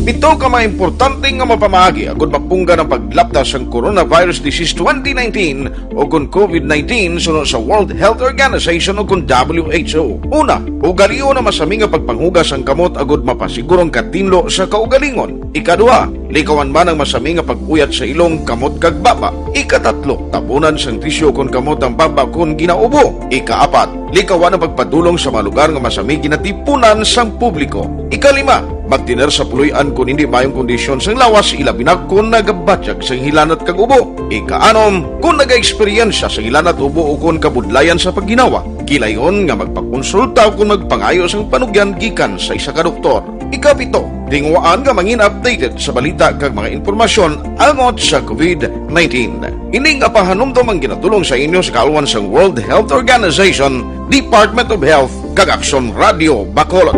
Ito ka mga importante nga mapamagi agud mapungga ng paglaptas ang Coronavirus Disease 2019 o kung COVID-19 sunod sa World Health Organization o kung WHO. Una, ugaliyo na masami nga pagpanghugas ang kamot agud mapasigurong katinlo sa kaugalingon. Ikadua, likawan man ang masami nga pag-uyat sa ilong kamot kag baba. Ikatatlo, tapunan sang tisyo kon kamot ang baba kon ginaubo. Ikaapat, likawan ang pagpadulong sa mga lugar nga masami ginatipunan sang publiko. Ikalima, magtiner sa puloy-an kung hindi mayong kondisyon sang lawas, ilabi na kung nagabatyag sang hilanat kag ubo. Ikaanom, kung naga-eksperyensya sang hilanat ubo o kung kabudlayan sa pagginawa. Kilayon nga magpakonsulta o kung magpangayo sang panugyan gikan sa isa ka doktor. Ikapito, tingwaan nga mangin updated sa balita kag mga impormasyon almot sa COVID-19. Ining apahanumdom ang ginatulong sa inyo sa kaalwan sang World Health Organization, Department of Health, kag Aksyon Radio Bacolod.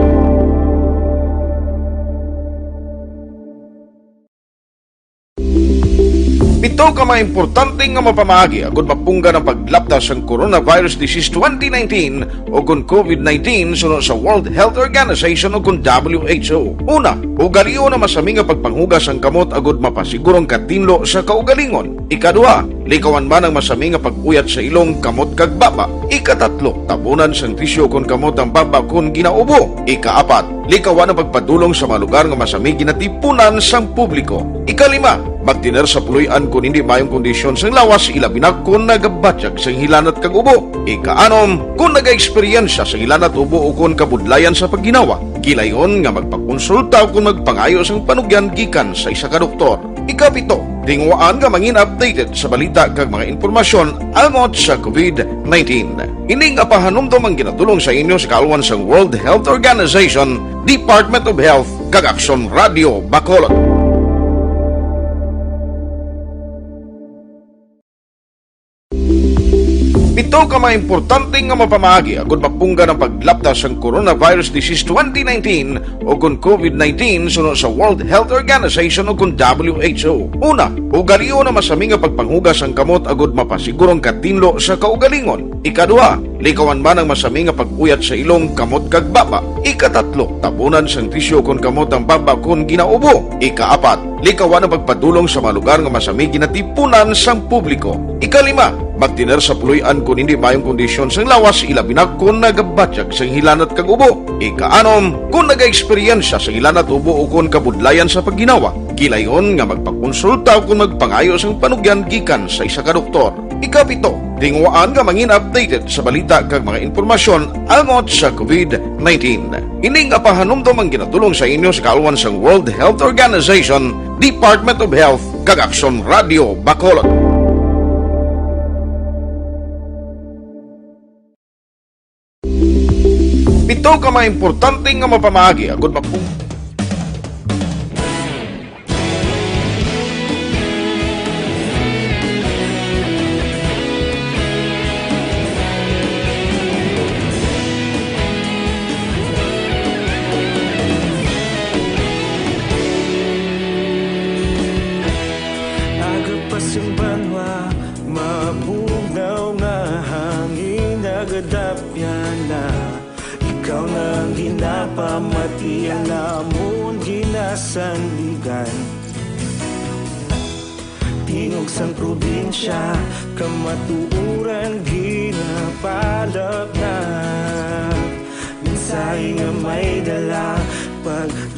Ito ka mga importante nga mapamagi agud mapungga ng paglaptas ang Coronavirus Disease 2019 o kung COVID-19 sunod sa World Health Organization o kung WHO. Una, ugaliyo na masami nga pagpanghugas ang kamot agud mapasigurong katinlo sa kaugalingon. Ikadua, likawan man ang masami nga pag-uyat sa ilong kamot kag baba. Ikatatlo, tapunan sang tisyo kon kamot ang baba kon ginaubo. Ikaapat, likawan ang pagpadulong sa mga lugar nga masami ginatipunan sang publiko. Ikalima, magtiner sa puloy-an kung hindi mayong kondisyon sang lawas, ilabi na kung nagabatyag sang hilanat kag ubo. Ikaanom, kung naga-eksperyensya sang hilanat ubo o kung kabudlayan sa pagginawa. Kilayon nga magpakonsulta o kung magpangayo sang panugyan gikan sa isa ka doktor. Ikapito, tingwaan nga mangin updated sa balita kag mga impormasyon almot sa COVID-19. Ining apahanumdom ang ginatulong sa inyo sa kaalwan sang World Health Organization, Department of Health, kag Aksyon Radio Bacolod. Ito ka mga importante nga mapamagi agud mapungga ng paglaptas ang Coronavirus Disease 2019 o kung COVID-19 sunod sa World Health Organization o kung WHO. Una, ugaliyo na masami nga pagpanghugas ang kamot agud mapasigurong katinlo sa kaugalingon. Ikadua, likawan man ang masami nga pag-uyat sa ilong kamot kag baba. Ikatatlo, tapunan sang tisyo kon kamot ang baba kon ginaubo. Ikaapat, likawan ang pagpadulong sa mga lugar nga masami ginatipunan sang publiko. Ikalima, magtiner sa puloy-an kung hindi mayong kondisyon sang lawas, ilabi na kung nagabatyag sang hilanat kag ubo. Ikaanom, kung naga-eksperyensya sang hilanat ubo o kung kabudlayan sa pagginawa. Kilayon nga magpakonsulta o kung magpangayo sang panugyan gikan sa isa ka doktor. Ikapito, tingwaan nga mangin updated sa balita kag mga impormasyon almot sa COVID-19. Ining apahanumdom ang ginatulong sa inyo sa kaalwan sang World Health Organization, Department of Health, kag Aksyon Radio Bacolod. Ito ka mga importante nga mapamagi agud mapung Agapasumbanwa, mabugaw nga hangin agadapyan na. Ikaw nang ginapamati ang namon ginasandigan. Tingog sang probinsya, kamatuuran ginapalap na. Minsay nga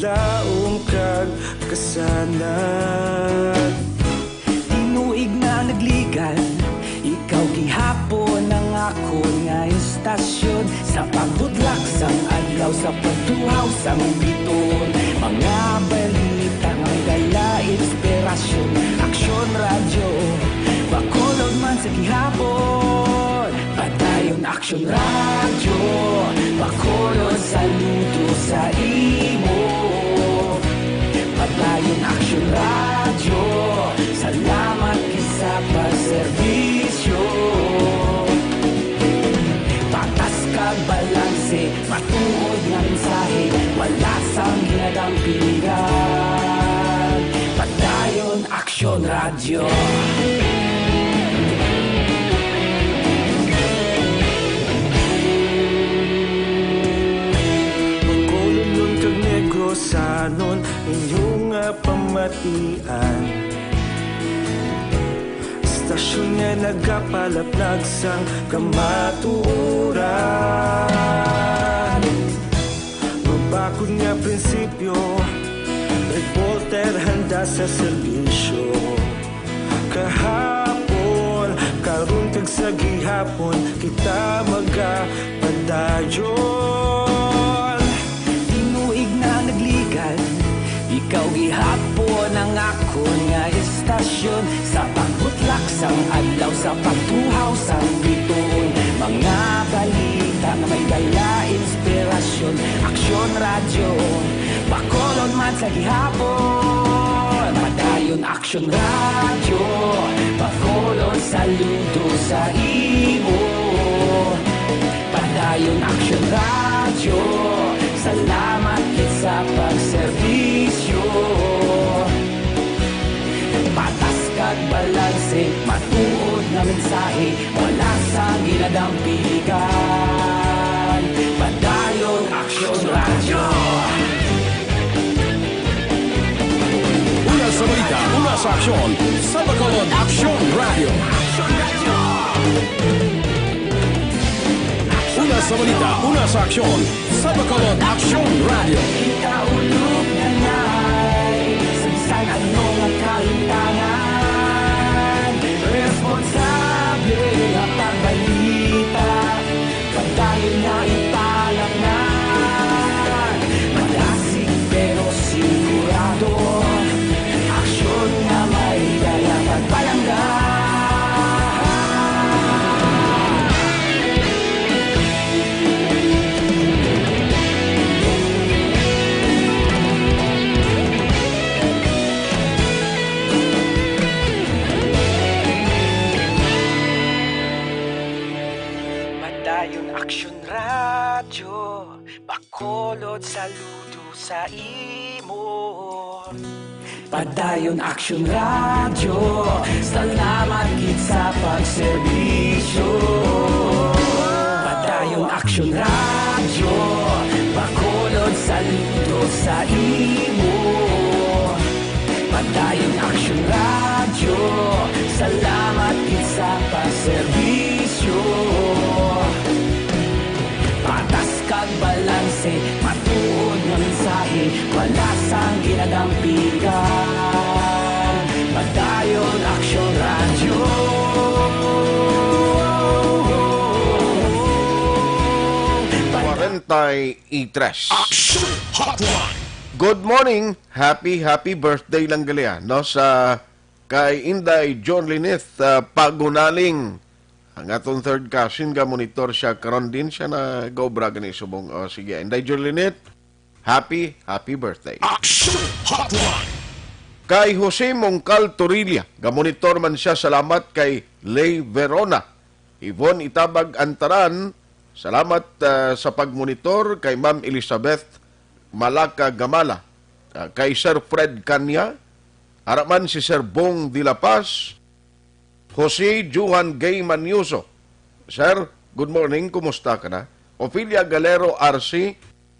laom kag kasanag. Tinuig na nagligan, ikaw gihapon ang ako nga istasyon. Sa pagbudlak sang adlaw, sa pagtuhaw sang biton, mga balita nga dala inspirasyon. Aksyon radyo, bakulod man sa gihapon. Padayon aksyon radyo, bakulod saludo sa imo. Padayon aksyon radyo, salamat kisa pagserbisyo. Patas kag balanse, matuod nga mensahe, wala sang ginadampigan. Padayon aksyon radyo. Pagkulong kag negosanon inyong pamatian. Stasyon nga nagapalaplag sang kamatuuran. Mabakod nga prinsipyo, reporter handa sa serbisyo. Kahapon, karon kag sa gihapon, kita magapadayon. Tinuig na nagligan, ikaw gihapon ang ako nga istasyon. Sa pagbutlak sang adlaw, sa pagtuhaw sang biton, mga balita nga may dala inspirasyon. Aksyon radyo, bakolon man sa gihapon. Padayon aksyon radyo, bakolon saludo sa imo. Padayon aksyon radyo, salamat kit sa pagserbisyo. Patas kag balanse, matuod na mensahe, wala sa ginadampigan. Padayon aksyon radyo. Una sa balita, una sa aksyon, sa Bacolod Aksyon Radio. Una sa balita, una sa aksyon, sa Bacolod Aksyon Radio. Ikaulog na na'y sansan anong ang kahintangan. Responsable ang pagbalita, pagdayon na ipalangnan. Malasig pero sigurado, aksyon na may dala pagpalanggan. Padayon aksyon radyo, bakolod saludo sa imo. Padayon aksyon radyo, salamat kit sa pagserbisyo. Padayon aksyon radyo, bakolod saludo sa imo. Padayon aksyon radyo, salamat kit sa pagserbisyo. Patas kag balanse, matuod nga mensahe, wala sang ginadampigan. Padayon aksyon radyo. 43. Action Hotline. Good morning, happy birthday lang gali no sa kay Inday John Lineth pagunaling ang atong third cousin ga monitor siya karon din siya na gobra gani subong. Sige Inday John Lineth, happy birthday. Action Hotline. Kay Jose Mongcal Torilla, gamonitor man siya, salamat kay Lay Verona. Yvonne Itabag Antaran, salamat sa pagmonitor kay Ma'am Elizabeth Malaka Gamala. Kay Sir Fred Kanya, araman si Sir Bong de la Paz, Jose Juan Gay Maniuso. Sir, good morning, kumusta ka na? Ophelia Galero RC,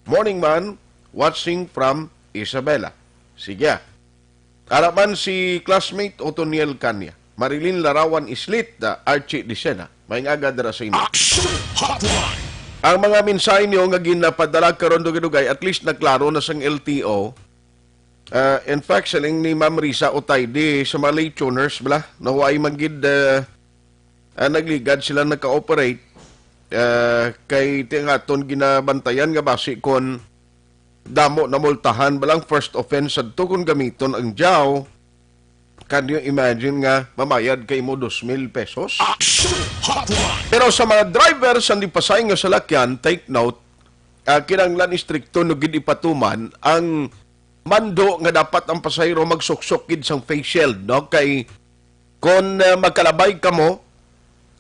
morning man, watching from Isabela. Sige. Araman si classmate Otoniel Kanya. Marilyn Larawan Islit, Archie Disena. May agad na sa inyo. Action Hotline. Ang mga mensahe niyo nga ginapadala karon dugay-dugay, at least naklaro na sang LTO. In fact, siling ni Ma'am Risa Otayde sa mga late tuners, bala, naway magid nagligad sila nagka-operate kay tingaton ginabantayan nga basi kon damo na multahan balang first offense adto kung gamiton ang jaw. Can you imagine nga mamayad kay mo 2,000 pesos? Pero sa mga driver sa dipasay nga salakyan, take note, kinanglan istrikto no gid ipatuman ang mando nga dapat ang pasahero magsuksok sang face shield, no? Kay kung magkalabay ka mo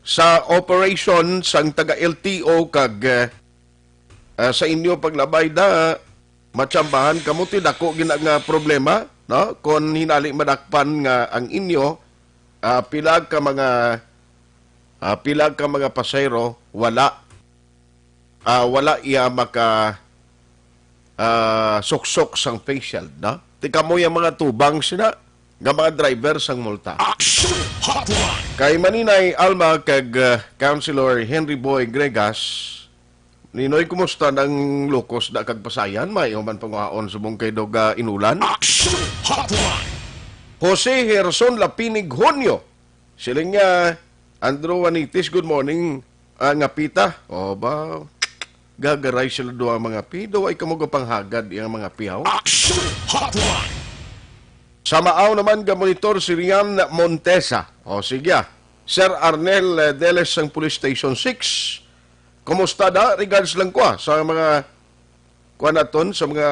sa operation sang taga LTO kag sa inyo paglabay da matsambahan kamo ti dako gina nga problema, no? Kung hinali madakpan nga ang inyo pilag ka mga pasahero wala iya maka suksok sang facial, no? Tika mo yung mga tubang sila nga mga driver sang multa. Kay maninay Alma kag Councilor Henry Boy Gregas, ninoy kumusta ng lukos da kag pasayan, may man panguhaon subong kay doga inulan. Jose Gerson Lapinig Honyo, siling nga Andrew Juanitis, good morning. Nga pita, o ba gagaray sila doa mga pido ay kamuga panghagad yung mga pihaw. Sa maaw naman ga monitor si Rian Montesa. O sige, Sir Arnel Deles ng Police Station 6. Kumusta da? Regards lang ko sa mga naton, sa mga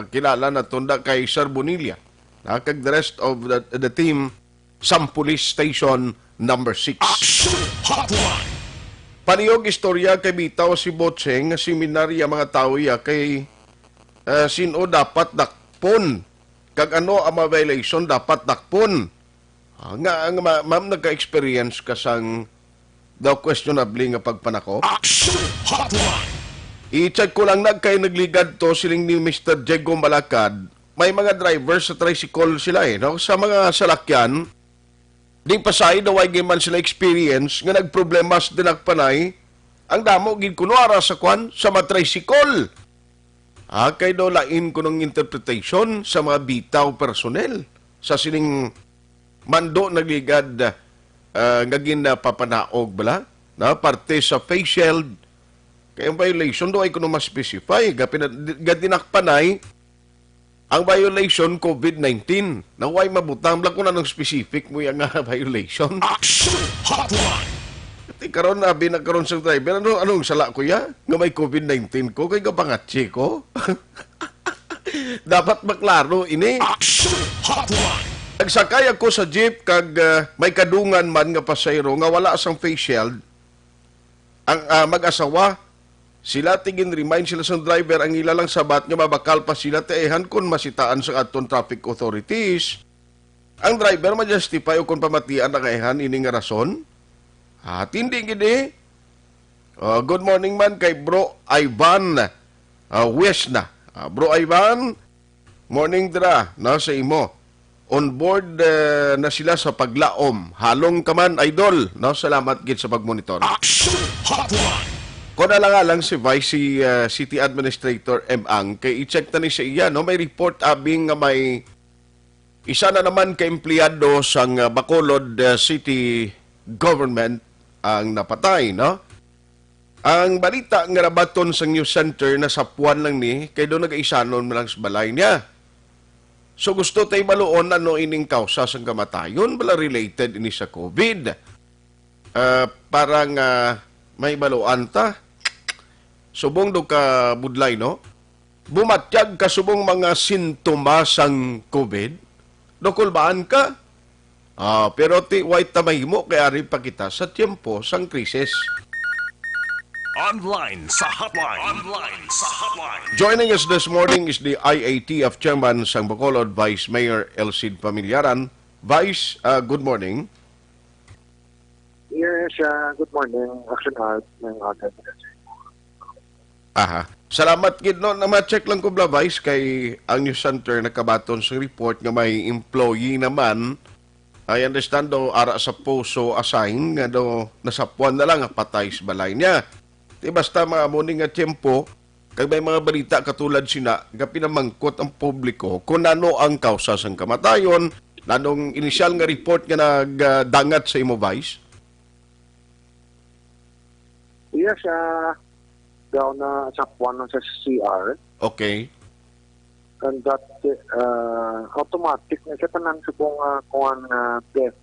kilala naton da kay Sir Bonilla. Kag the rest of the team sa Police Station number 6. Paniyog istorya kay bitaw si Botseng, seminarya mga tao ya kay sino dapat dakpon. Kag ano ang mga violation dapat dakpon. Nga ma'am nagka-experience ka sang daw questionably nga pagpanako. I-check ko lang kay nagligad to siling ni Mr. Diego Malacad. May mga drivers sa tricycle sila no? Sa mga salakyan, di pasay daw ay man sila experience nga nagproblema sa dinagpanay ang damo gid kunwara sa kwan sa matricycle. Kay daw lain ko ng interpretation sa mga bitaw personnel sa sining mando nagligad nga ginapapanaog bala na parte sa face shield kay ang violation daw ay kuno mas specify gadinakpanay ang violation COVID-19. Naway mabutang lang ko na ng specific mo yung violation. Iti karon abi na karon sa driver. Anong sala ko ya? Nga may COVID-19 ko. Kaya kapangatsi ko. Dapat maklaro ini. Nagsakay ako sa jeep kag may kadungan man nga pasayro nga wala sang face shield. Ang mag-asawa, sila tigin remind sila sa driver ang ilalang sabat nga mabakal pa sila teehan kung masitaan sa aton traffic authorities. Ang driver ma-justify o kung pamatian na kaihan ini nga rason. Hindi gini. Good morning man kay Bro Ivan Wesna. Bro Ivan, morning dra na sa imo. On board na sila sa paglaom. Halong ka man, idol. No? Salamat gid sa pagmonitor. Kung lang si Vice City Administrator M. Ang, kay i-check na ni sa iya, no? May report abing nga may isa na naman ka empleyado sang Bacolod City Government ang napatay, no? Ang balita nga rabaton sa news center na sapuan lang ni, kay doon nag-isanon mo lang sa balay niya. So gusto tayo maluon ano ining kausa sang kamatayon, bala related ini sa COVID. Parang may baluan ta. Subong do ka budlay, no? Bumatyag ka subong mga sintomas sang COVID. Dokulbaan ka. Pero ti white tamay mo kaya rin pa kita sa tiempo sang krisis. Online sa hotline. Joining us this morning is the IAT of Chairman sang Bacolod, Vice Mayor Elcid Pamilyaran. Vice, good morning. Yes, good morning. Action Art ng atin. Salamat gid no na ma-check lang ko bla Vice kay ang news center nakabaton sa report nga may employee naman. I understand do ara sa puso assign nga do nasapuan na lang patay sa balay niya. Di basta mga morning nga tiyempo, kag may mga balita katulad sina, nga pinamangkot ang publiko kung ano ang kausa sang kamatayon, nanong inisyal nga report nga nagdangat sa imo, Vice? Yes, daw na sa puwan ng sa CR, Okay. and that automatic na siya tanan sa kung death,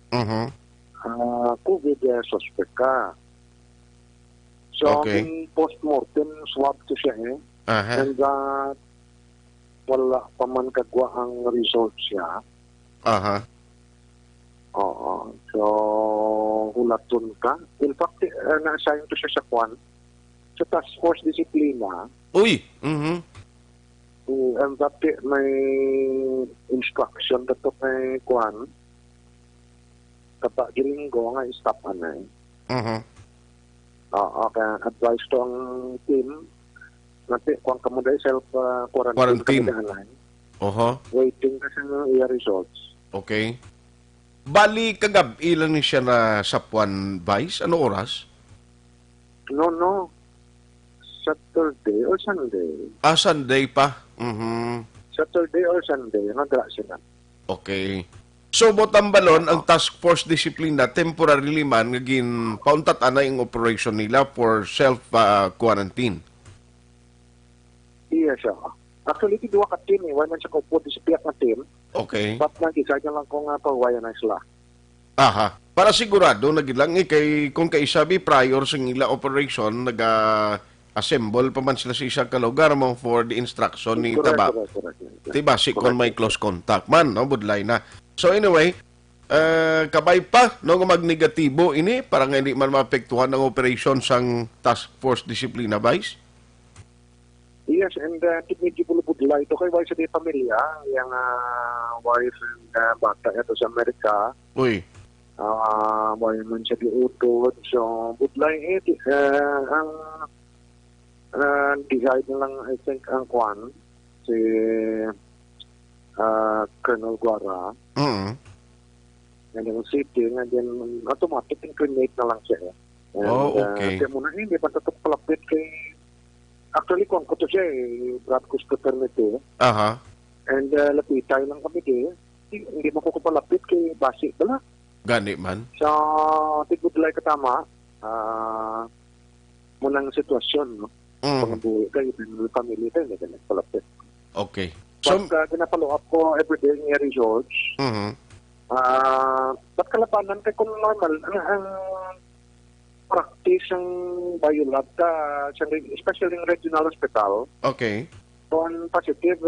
Mhm. COVID suspect ka. So, Okay. in post-mortem swab to siya Aha. and that wala pa man kagwa ang result siya. Aha. Oo. So, hulaton ka. In fact, na-assign to siya sa kwan, sa task force disiplina, Uy. Mhm. and that may instruction dato may kwan, kapag gilinggo nga stop anay. Mhm. Oo, kaya advice to ang team, nati, kung kamo dahil Quarantine. self-quarantine kamo dahil, Oho. waiting kasi ng iya results. Okay. Bali kagab ilan ni siya na sapuan, Vice? Ano oras? No. Saturday or Sunday. Sunday pa. Mhm. Saturday or Sunday, nagdala sila. Okay. So, Botambalon, ang task force disiplina, temporarily man, ngagin pauntat ana yung operation nila for self-quarantine. Iya siya. Actually, iti duwa ka team why man siya kaupo di sipiyak na team, Okay. but nag-isa niya lang kung pawayan na sila. Aha. Para sigurado, nagilang kay, kung kaisabi prior sa ila operation, assemble pa man sila sa isang kalugar mo for the instruction ni Taba. Correct. Diba, si kon may close contact man, no? Budlay na. So anyway, kabay pa, no, mag-negatibo ini, para nga hindi man maapektuhan ng operation sang task force disiplina, Vice? Yes, and medyo bulubudla ito kay wife sa di pamilya, yung wife and bata ito sa Amerika, Uy. wife man siya diutod, so budlay ang decide na lang, I think, ang kwan, si Colonel Guara, Mm. and yung city, and then automatic incriminate na lang siya. And, Oh, okay. kaya muna, hindi pa ito palapit kay, actually, kung ko to siya, Brad Cusco Permite, Aha. and lapitay lang kami hindi mo ko palapit kay Basi, bala. Gani man. So, tigudlay katama, munang sitwasyon, no? Mm. Pangbuhi kayo, yung family tayo, hindi ka nagpalapit. Okay. So, Pag ginapalo up ko everyday ng results, mhm. ba't kalapanan kay kung normal, ang practice ng biolab ka, especially ng regional hospital, Okay. kung positive,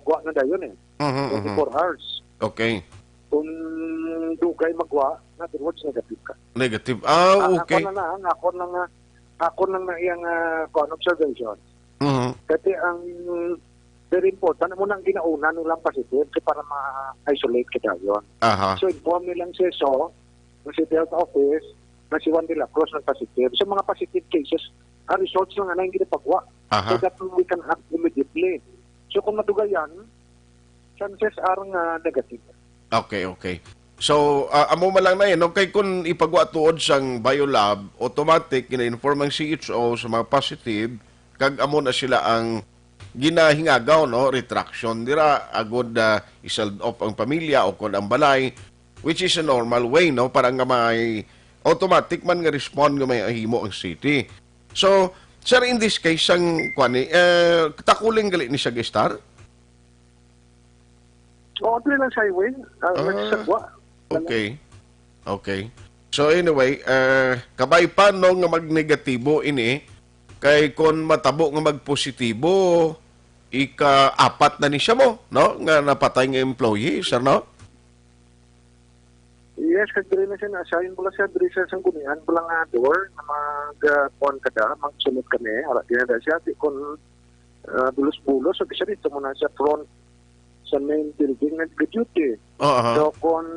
guwa na dayon Mhm, 24 hours. Okay. Kung dugay magwa, na words negative ka. Negative. Okay. Ako na iyang observation. Mhm. Kasi ang very important, muna ang ginauna nilang positive para ma-isolate kita yun. Aha. So, inform nilang si SO, ng si Health Office, na si Juan de la Cruz ng positive. So, mga positive cases, ang results lang na yung ginapagwa. Aha. So that we can act immediately. So, kung matugayan, chances are negative. Okay. So, amo man lang na yun, okay, kung ipagwa tuod sang biolab, automatic, gina-inform ang CHO sa mga positive, kag amo na sila ang ginahingagaw, no, retraction, dira, agod isald off ang pamilya o kung ang balay, which is a normal way, no, para nga may automatic man nga respond nga may ahimo ang city. So, sir, in this case, sang kwani, takuling gali ni siya gestar? O, ito lang sa highway. Nagsagwa. Okay. So anyway, kabay pa no nga magnegatibo ini, kay kon matabo nga magpositibo, ika-apat na ni siya mo, no? Nga napatay nga employee, sir, no? Yes, kag diri na siya na-assign mula sa diri sa sanggunian, pula nga door, na mag-pon kada, magsunod kami, ara din na siya, di kon bulos-bulos, so di siya dito muna sa front sa main building nag-duty. So, kung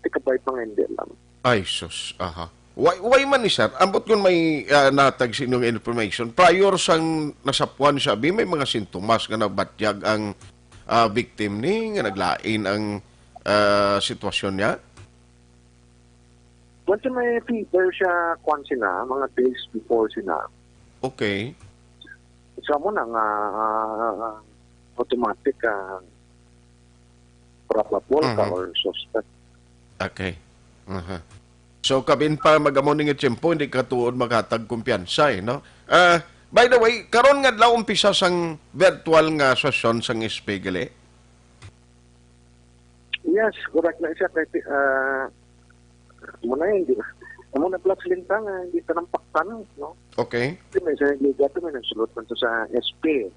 tikabay pang hindi lang. Ay, sus. Aha. Why man ni sir? Ambot kung may natag sinong information, prior sang nasapuan siya, may mga sintomas nga nabatyag ang victim ni, nga naglain ang sitwasyon niya? Once may fever siya, kwan sina, mga days before sina, Okay. isa mo na nga automatic probable ka or suspect. Okay. Aha. So, kabin pa magamon nga tiyempo, hindi ka tuod maghatag kumpiyansa, no? By the way, karon nga daw umpisa sang virtual nga session sang Spiegel, Yes, correct na siya. Kahit, muna hindi. Muna plus lintang, hindi ka nampaktan, no? Okay. Kasi may sa ligato, may nagsulot man to sa SP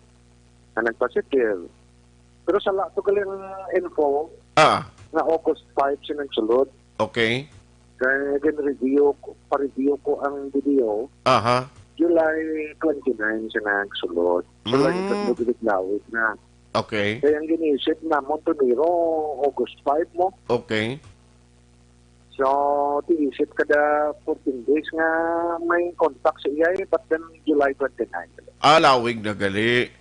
na nagpositive. Pero sa lato galing info, na August 5 siya nagsulot. Okay. Kaya review ko ang video. Aha. July 29 siya nagsulot. So, lagi ka lawit na. Okay. Kaya ang ginisip na Montonero, August 5 mo. Okay. So, tiisip kada 14 days nga may contact sa iya, but then July 29. Lawig na gali.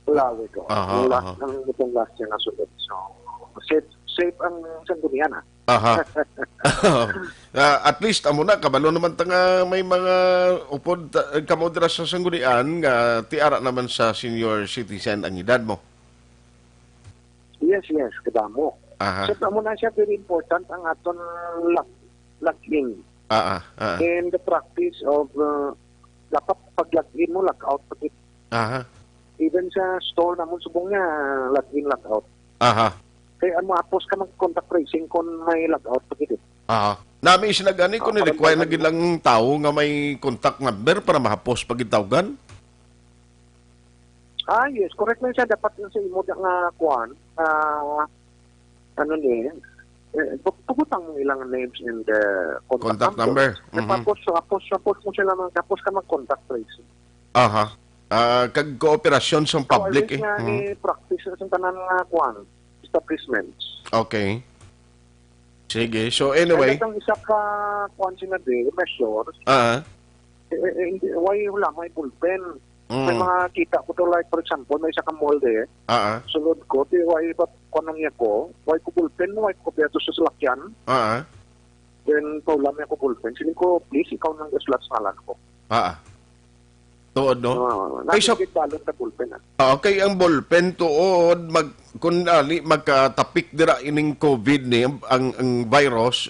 Lawig ko. Aha, Ang itong last year na sunod. So, safe ang sanggunian, Aha. At least, amo na, kabalo naman nga may mga upod kamodra sa sanggunian nga tiara naman sa senior citizen ang edad mo. Yes, kadamo. Aha. So, amo na siya very important ang aton login. And the practice of dapat pag-login mo, log-out pag Aha. even sa store na mo subong nga login, log-out. Aha. Kaya apos ka mag-contact tracing kung may log-out pag ito. Aha. Nami sinagani kung ni-require na gilang tao nga may contact number para mahapos pag itawgan? Yes, correct na siya. Dapat na sa imo nga kuhan. Puputang mo ilang names and contact number. Tapos mo sila tapos ka mag-contact tracing. Aha. Kag kooperasyon sa public so, practice sa tanan nga kuhan, establishments. Okay. Sige. So anyway. Kaya itong isa ka kuhan sila measures. Why wala may bullpen. May mga kita ko to, like for example, may isa ka molde. Sunod ko, why ba't konang niya ko, why ko bullpen, why ko beto sa salakyan. Then, paulam niya ko bullpen. Siling ko, please, ikaw nang slot sa alan ko. Tuod, no? Nakikit balot na bullpen, Okay, ang bullpen tuod, kung magkatapik dira ining COVID ni, ang virus,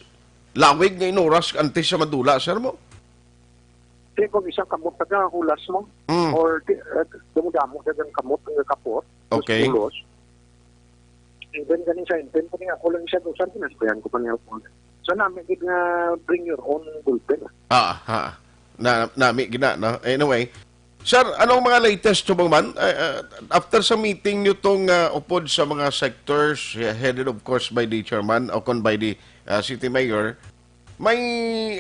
lawig nga inuras antes sa madula, sir mo? Kaya kung isang kamot na hulas mo, or dumudamo na ng kamot ng kapot, okay. Hulos, even ganin sa intent, kung ako lang siya doon, pinasbayan ko pa niya ako. So, namin bring your own bullpen. Nami gina, no? Anyway, sir, anong mga latest subang man? After sa meeting nyo tong upod sa mga sectors, headed of course by the chairman o kon by the city mayor, may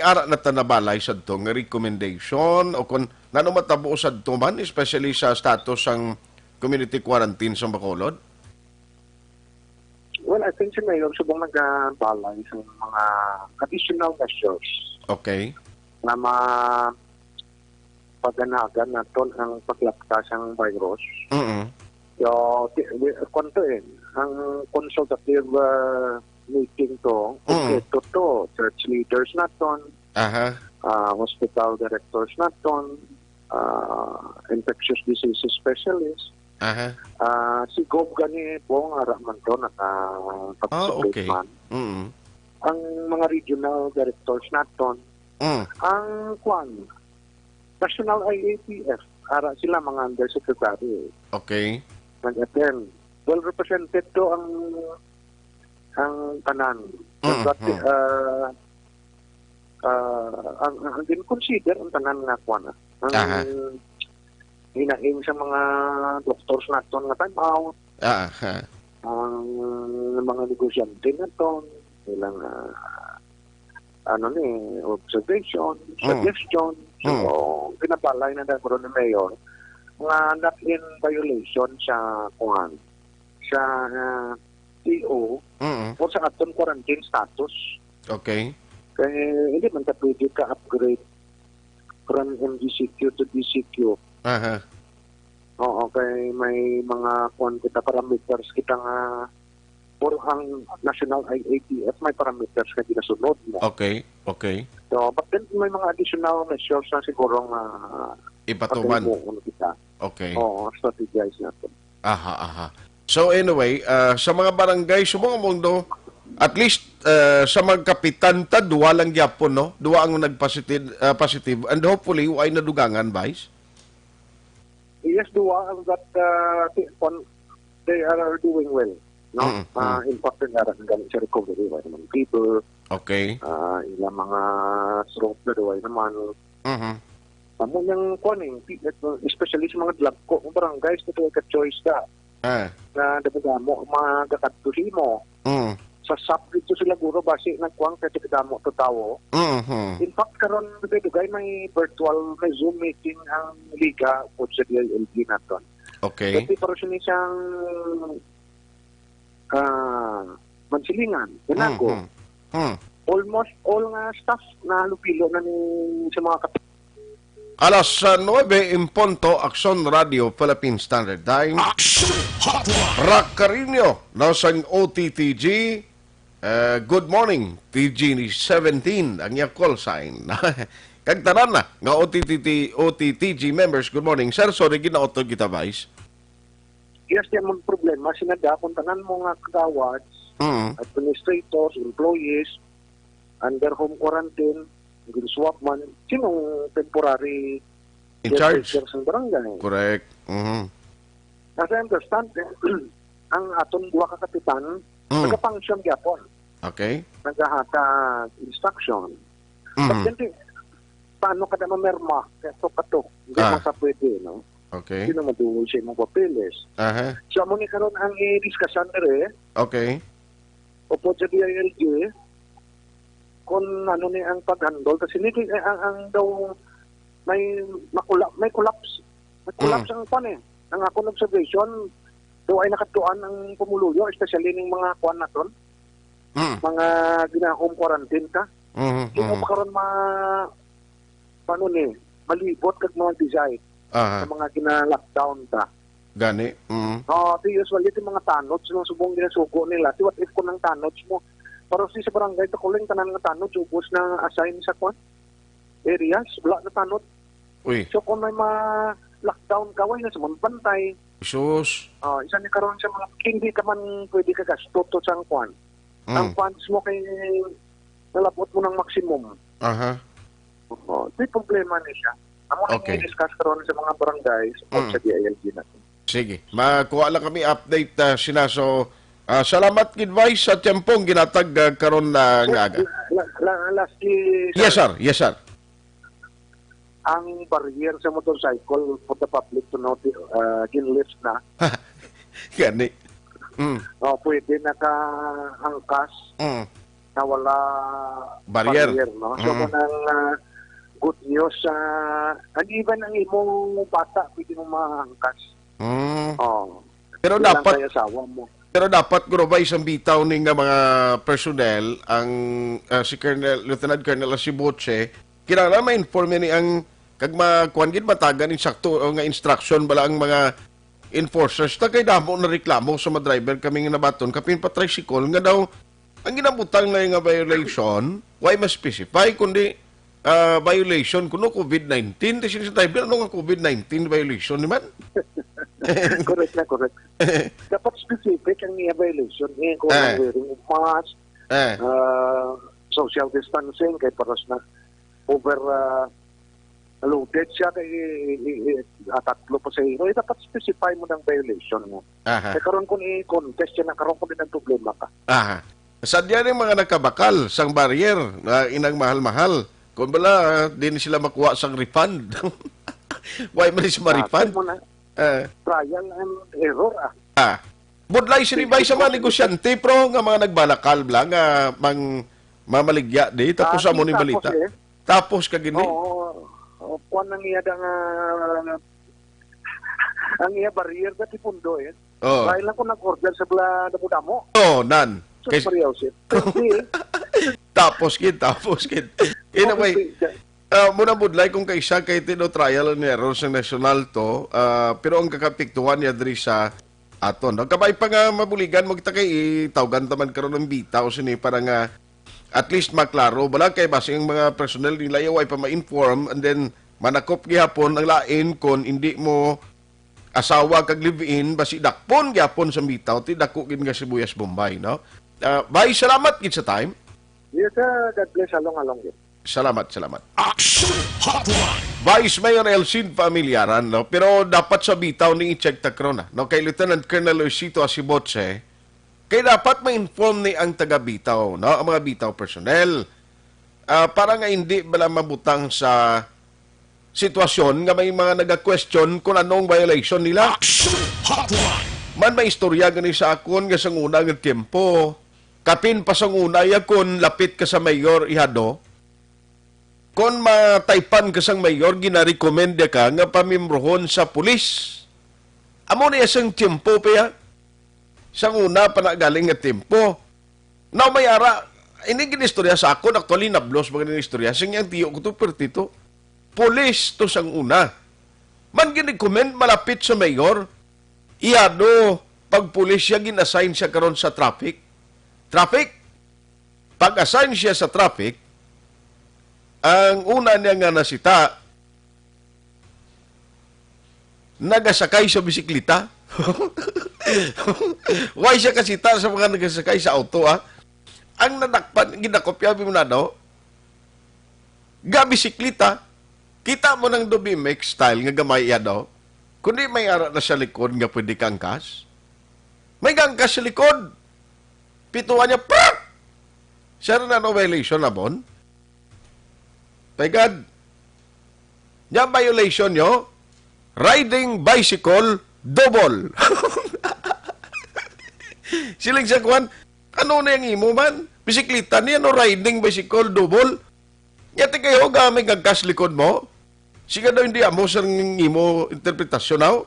ara na tanabalay sa itong recommendation o kung nanomatabo sa ito man, especially sa status ng community quarantine sa Bacolod? Well, I think si Mayor subong nagbalay sa mga additional measures. Okay. Na paganagan natin ang paglaktas ng virus. So, ang consultative meeting to, church leaders naton, hospital directors naton, infectious diseases specialists, si Gob gani po ang araman to okay. Man. Ang mga regional directors naton, ang National IAPF, ara sila mga undersecretary. Okay. Nag-attend. Well represented to ang tanan. Ang din-consider ang tanan nga kuwan. Ang hinaing sa mga doctors naton nga time out. Ang mga negosyante naton, ilang observation, suggestion. So, pinabalay na dahil ni Mayor nga not in violation sa kuwan. Sa TO o sa aton quarantine status. Okay. Kaya hindi man ka pwede ka-upgrade from MGCQ to DCQ. Oo, kaya may mga kita parameters kita nga or ang national IATF, may parameters na ginasunod mo. Okay. So, but then may mga additional measures na siguro Ipatuman. kita. Okay. Oo, strategize natin. Aha. So anyway, sa mga barangay, sa mga mundo, at least sa mga kapitan ta, duwa lang gyapon, no? Duwa ang positive, and hopefully, ay nadugangan, Vice? Yes, duwa that they are doing well. No? Important na rin ganit sa recovery. May naman people, Okay. ilang mga stroke na duwa naman. Amo niyang kuning, especially sa mga drug ko, barangays na ito ka-choice ka. Na dabagamo, mga kakatuhi mo. Sa SAP dito sila guro, basi nagkuang katikadamo to tao. In fact, karon dugay may virtual, may Zoom meeting ang liga po sa DILG naton. Okay. Kasi para siya siyang mansilingan, ganago. Almost all nga staff na lupilo na ni sa mga Alas 9 in punto, Aksyon Radio, Philippine Standard Time. Action Hotline. Rock Carino, nasang OTTG. Good morning, TG 17, ang iya call sign. Kagtaran na, nga OTTG members, good morning. Sir, sorry, ginaotod kita, Vice. Yes, yan mong problema. Sinadakon tanan mo nga kagawads, administrators, employees, under home quarantine, swap man, sinong temporary In charge? ng barangay. Correct. As I understand, ang aton duwa ka kapitan, nagka-function gyapon. Okay. Naghahatag instruction. But then, paano ka na mamerma? Kato. Hindi mo sa pwede, no? Okay. Hindi naman doon siya mong papeles. So, mo ni karon ang i-discussion na Okay. opo sa DILG, kung ano ni ang pag-handle. Kasi hindi, ang daw, may collapse. May collapse ang pan eh. Ang akong observation, daw ay nakatuan ang pumuluyo, especially ng mga kuan na ton. Mga gina-home quarantine ka. Hindi mo pa karoon malibot kag mga design sa mga gina-lockdown ka. Gani. Usually, ito mga tanods, nung subong ginasuko nila. What if kung ng tanods mo, pero sa barangay, takuling tanan ng tanods, ubos na assign sa kuan areas, wala na tanod. Uy. So kung may ma-lockdown ka, way na sa mga bantay. Jesus. Isa ni karon sa mga hindi ka man pwede ka gasto to sa kuan. Ang funds mo kay nalabot mo ng maximum. May problema ni siya. Amo okay. I-discuss karon sa mga barangay sa DILG natin. Sige. Makuha lang kami update sinaso. Salamat kid Vice sa tempong ginatag karon na ngaga. Lastly, Yes sir. Ang barrier sa motorcycle for the public to know ginlift na. Gani. Pwede naka-angkas na wala barrier, no? So, kunang good news, and even ang imong bata, pwede mo maangkas. Pero dapat guro ba isang bitaw ning mga personnel ang si Lieutenant Colonel Asiboche kinahanglan ma-inform ni ang kag makuan gid matagan ning sakto nga instruction bala ang mga enforcers ta kay damo na reklamo sa mga driver kami nga nabaton kapin pa tricycle nga daw ang ginabutang na nga violation why ma-specify kundi violation kuno COVID-19 di sa driver ano nga COVID-19 violation ni man. Correct. Dapat specific ang niya violation. Kung wearing of mask, social distancing, kay paras na loaded siya, kay tatlo pa sa iyo. Dapat specify mo ng violation mo. Kaya karoon kung i-contest yan, karoon kung din ang problema ka. Sadya rin mga nakabakal sang barrier na inang mahal-mahal. Kung bala, din sila makuha sang refund. Why man siya ma-refund? Trial and error Budlay sinibay sa mga negosyante pro nga mga nagbalakal bla nga mamaligya di tapos sa mo ni balita. Tapos ka gini. Kuan nang iya ang iya barrier ka ti pundo Dahil lang ko nag-order sa bla damo-damo. Nan. Tapos kid. Anyway, muna budlay kung kaisa kay tino trial and error sa national to, pero ang kakapiktuhan niya diri sa aton. No? Kabay pa nga mabuligan mo kita kay tawgan taman karon ng bitaw sini para nga at least maklaro. Bala kay basing mga personnel nila ay pa ma-inform and then manakop gihapon ang lain kon hindi mo asawa kag live-in basi dakpon gihapon sa bitaw ti dako gid nga sibuyas Bombay, no? Bye, salamat gid sa time. Yes, God bless. Along. Salamat. Action Hotline. Vice Mayor Elcid Familiaran, no? Pero dapat sa bitaw ni i-check takrona, no? Kay Lieutenant Colonel Luisito Asibotse, kay dapat ma-inform ni ang taga-bitaw, no? Ang mga bitaw personnel. Para nga hindi bala mabutang sa sitwasyon nga may mga naga-question kung anong violation nila. Action Hotline. Man may istorya gani sa akon nga sa una nga tiempo. Kapin pa sa una yakon lapit ka sa mayor ihado. Kung mataypan ka sang mayor, ginarecommend ka nga pamimrohon sa pulis. Amo na isang tiempo pa ya. Sang una pa na galing nga tiempo. Now may ara, ini ginistorya sa akon, actually nablos mga ginistorya. Sing yang tiyo ko to pertito. Pulis to sang una. Man ginirecommend malapit sa mayor, iado pag pulis siya ginassign siya karon sa traffic. Pag-assign siya sa traffic, ang una niya nga nasita, nagasakay sa bisikleta. Why siya kasita sa mga nagasakay sa auto, Ang nadakpan, ginakopya mo na daw, bisikleta, kita mo ng Dobimex style nga gamay iya daw, kundi may ara na sa likod nga pwede kang kas. May gangkas sa likod. Pituan niya, prak! Siya na no violation na bon. My God. Yung violation nyo, riding bicycle double. Siling sa kwan, ano na yung imo man? Bisikleta niya, no riding bicycle double. Yati kayo, gaming gagkas likod mo. Siga daw hindi amo sa imo interpretasyon aw.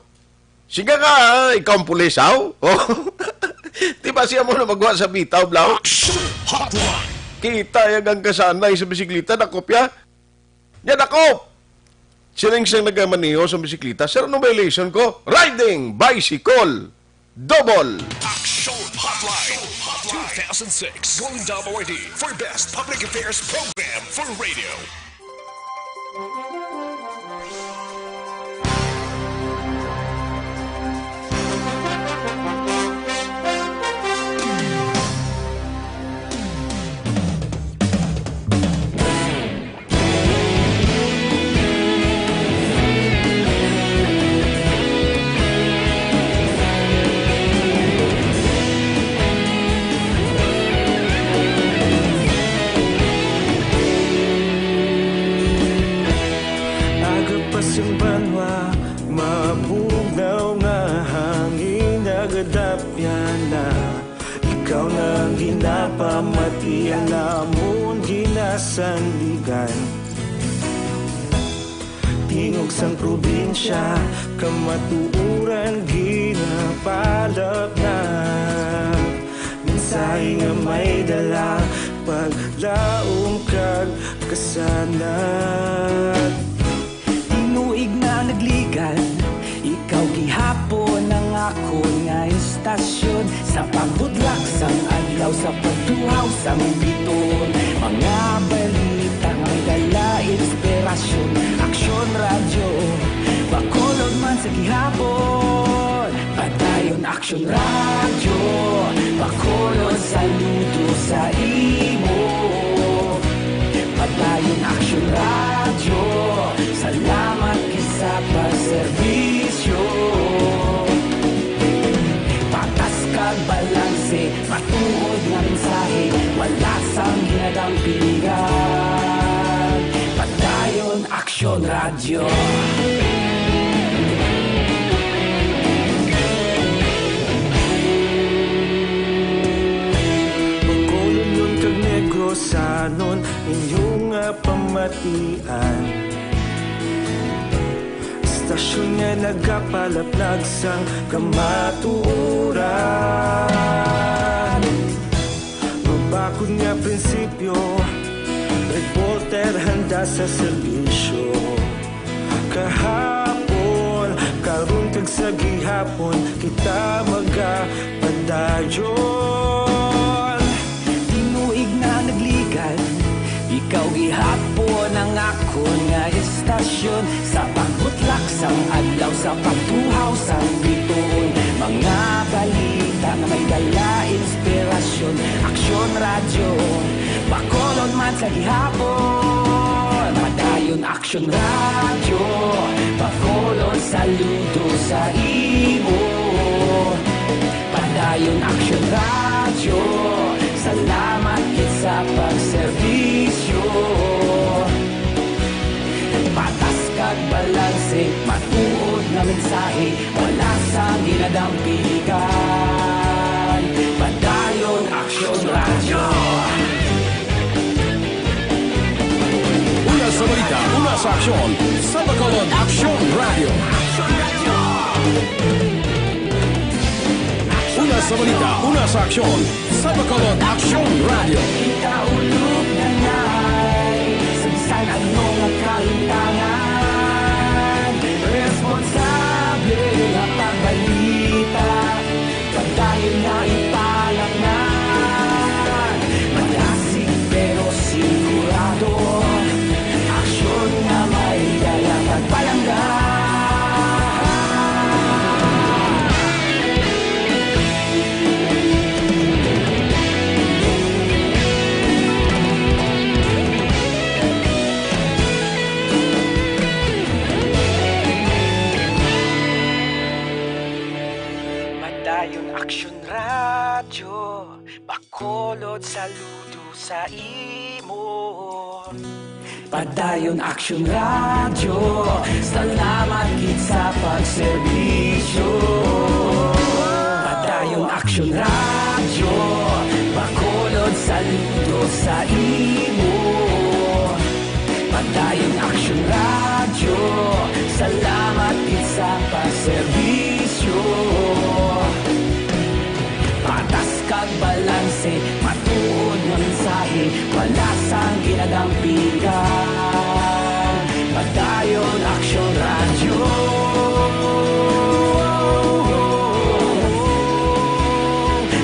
Siga ka, ikaw ang pulis aw. Diba siya mo na magawa sa bitaw, Blau? Kita yung kasanay sa bisikleta, nakopya. Yan ako! Siling siyang nagamaniho sa bisikleta. Sir, ano violation ko? Riding bicycle double! Action Hotline. 2006 Golden Double ID for Best Public Affairs Program for Radio. Ikaw na ginapamati, alamon ginasandigan. Tingog sang probinsya, kamatuuran ginapalap na. Minsay nga may dala, paglaom kag kasanat. Tinuig na nagligan, ikaw gihapon ang ako nga istasyon. Sa pagbudlak sang adlaw, sa pagduhaw sang biton. Mga balita nga dala inspirasyon. Aksyon radyo, bakolod man sa gihapon. Padayon aksyon radyo, bakolod saludo sa imo. Padayon aksyon radyo, salamat kisa pagserbisyo. Patas kag balanse, matuod nga mensahe, wala sang ginadang piligan. Padayon aksyon radyo. Bakolod nun kag Negrosanon, inyong pamatian. Stasyon nga nagapalaplag sang kamatuuran. Mabakod nga prinsipyo, reporter handa sa serbisyo. Kahapon, karon kag sa gihapon kita magapadayon. Tinuig na nagligan, ikaw gihapon ang akon nga estasyon. Sa pagbutlak sang adlaw, sa pagtuhaw sang bituon, mga balita na may dala inspirasyon. Aksyon radyo, bakolon man sa gihapon. Padayon aksyon radyo, bakolon saludo sa imo. Padayon aksyon radyo, salamat kit sa pagserbisyo. Patas kag balanse, matuod nga mensahe, wala sang ginadampigan. Padayon aksyon radyo. Una sa balita, una sa aksyon, sa Bacolod Aksyon Radio. Una sa balita, una sa aksyon, sa Bacolod Aksyon Radio. Ikaulog na ngay, sansan ano nga kalintangan. Responsable nga pagbalita, pagdayon na ipalangnan. Malasig pero sigurado, aksyon nga may dalang pagpalanggan. Padayon aksyon radyo, bakolod saludo sa imo. Padayon aksyon radyo, salamat kit sa pagserbisyo. Padayon aksyon radyo, bakolod saludo sa imo. Padayon aksyon radyo, salamat kit sa pagserbisyo. Patas kag balanse, matuod nga mensahe, wala sang ginadampigan. Padayon aksyon radyo.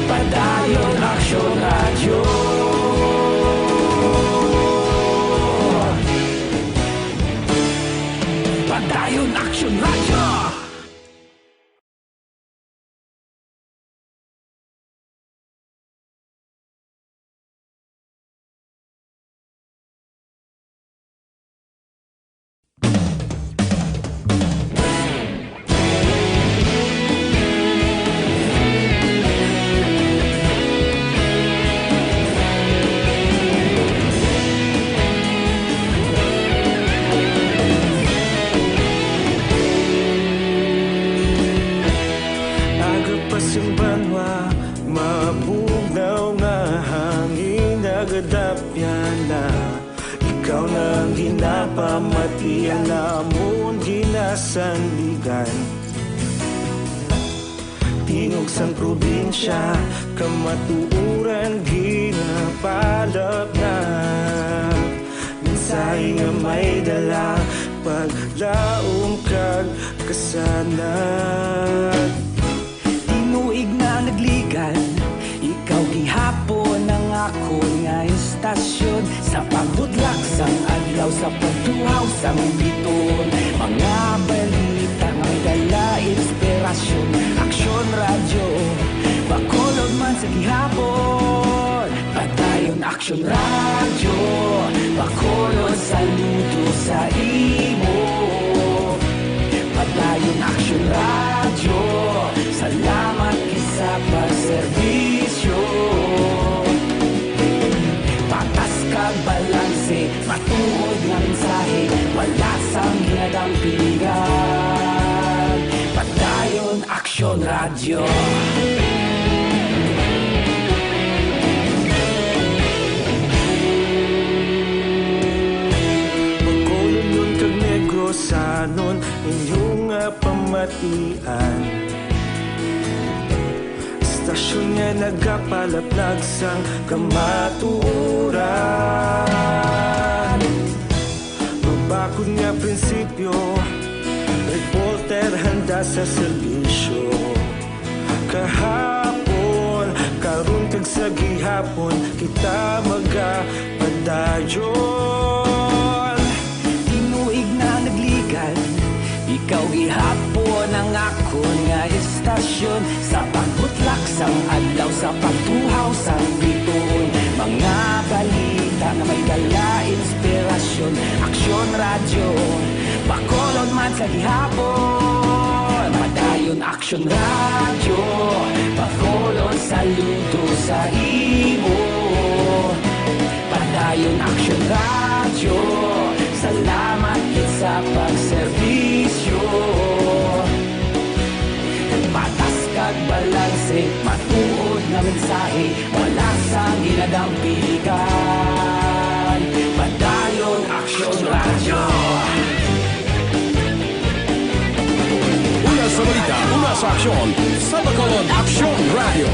Padayon aksyon radyo. Padayon aksyon radyo. Simbanwa, mabugnaw nga hangin nagadapyan na. Ikaw nang ginapamatian namon ginasandigan. Tinog sang probinsya, kamatuuran ginapalap na. Mensahe nga may dala, paglaong kag kasanag. Tinuig na nagligan, ikaw gihapon ang ako nga estasyon. Sa pagbudlak sang adlaw, sa pagtuhaw sang biton, mga balita nga may dala inspirasyon. Aksyon radyo, bakolod man sa gihapon. Padayon aksyon radyo, bakolod saludo sa imo. Padayon aksyon radyo, salamat kisa pagserbisyo. Patas kag balanse, matuod nga mensahe, wala sang ginadampigan. Padayon aksyon radyo. Bacolod nun kag Negrosanon, inyong pamatian. Stasyon nga nagapalaplag sang kamatuoran. Mabakod nga prinsipyo, report reporter handa sa serbisyo. Kahapon, karon kag sa gihapon, kita magapadayon. Tinuig na nagligan, ikaw gihapon ang akon nga istasyon. Sa pagbutlak sang adlaw, sa pagtuhaw sang bituon, mga balita nga may dala inspirasyon. Aksyon radyo, bakolod man sa gihapon. Padayon aksyon radyo, bakolod saludo sa imo. Padayon aksyon radyo, salamat gid sa pagserbisyo. Patas kag balanse, matuod na mensahe, wala sang ginadampigan. Padayon aksyon radyo. Una sa balita, una sa aksyon, sa Bacolod Aksyon Radio.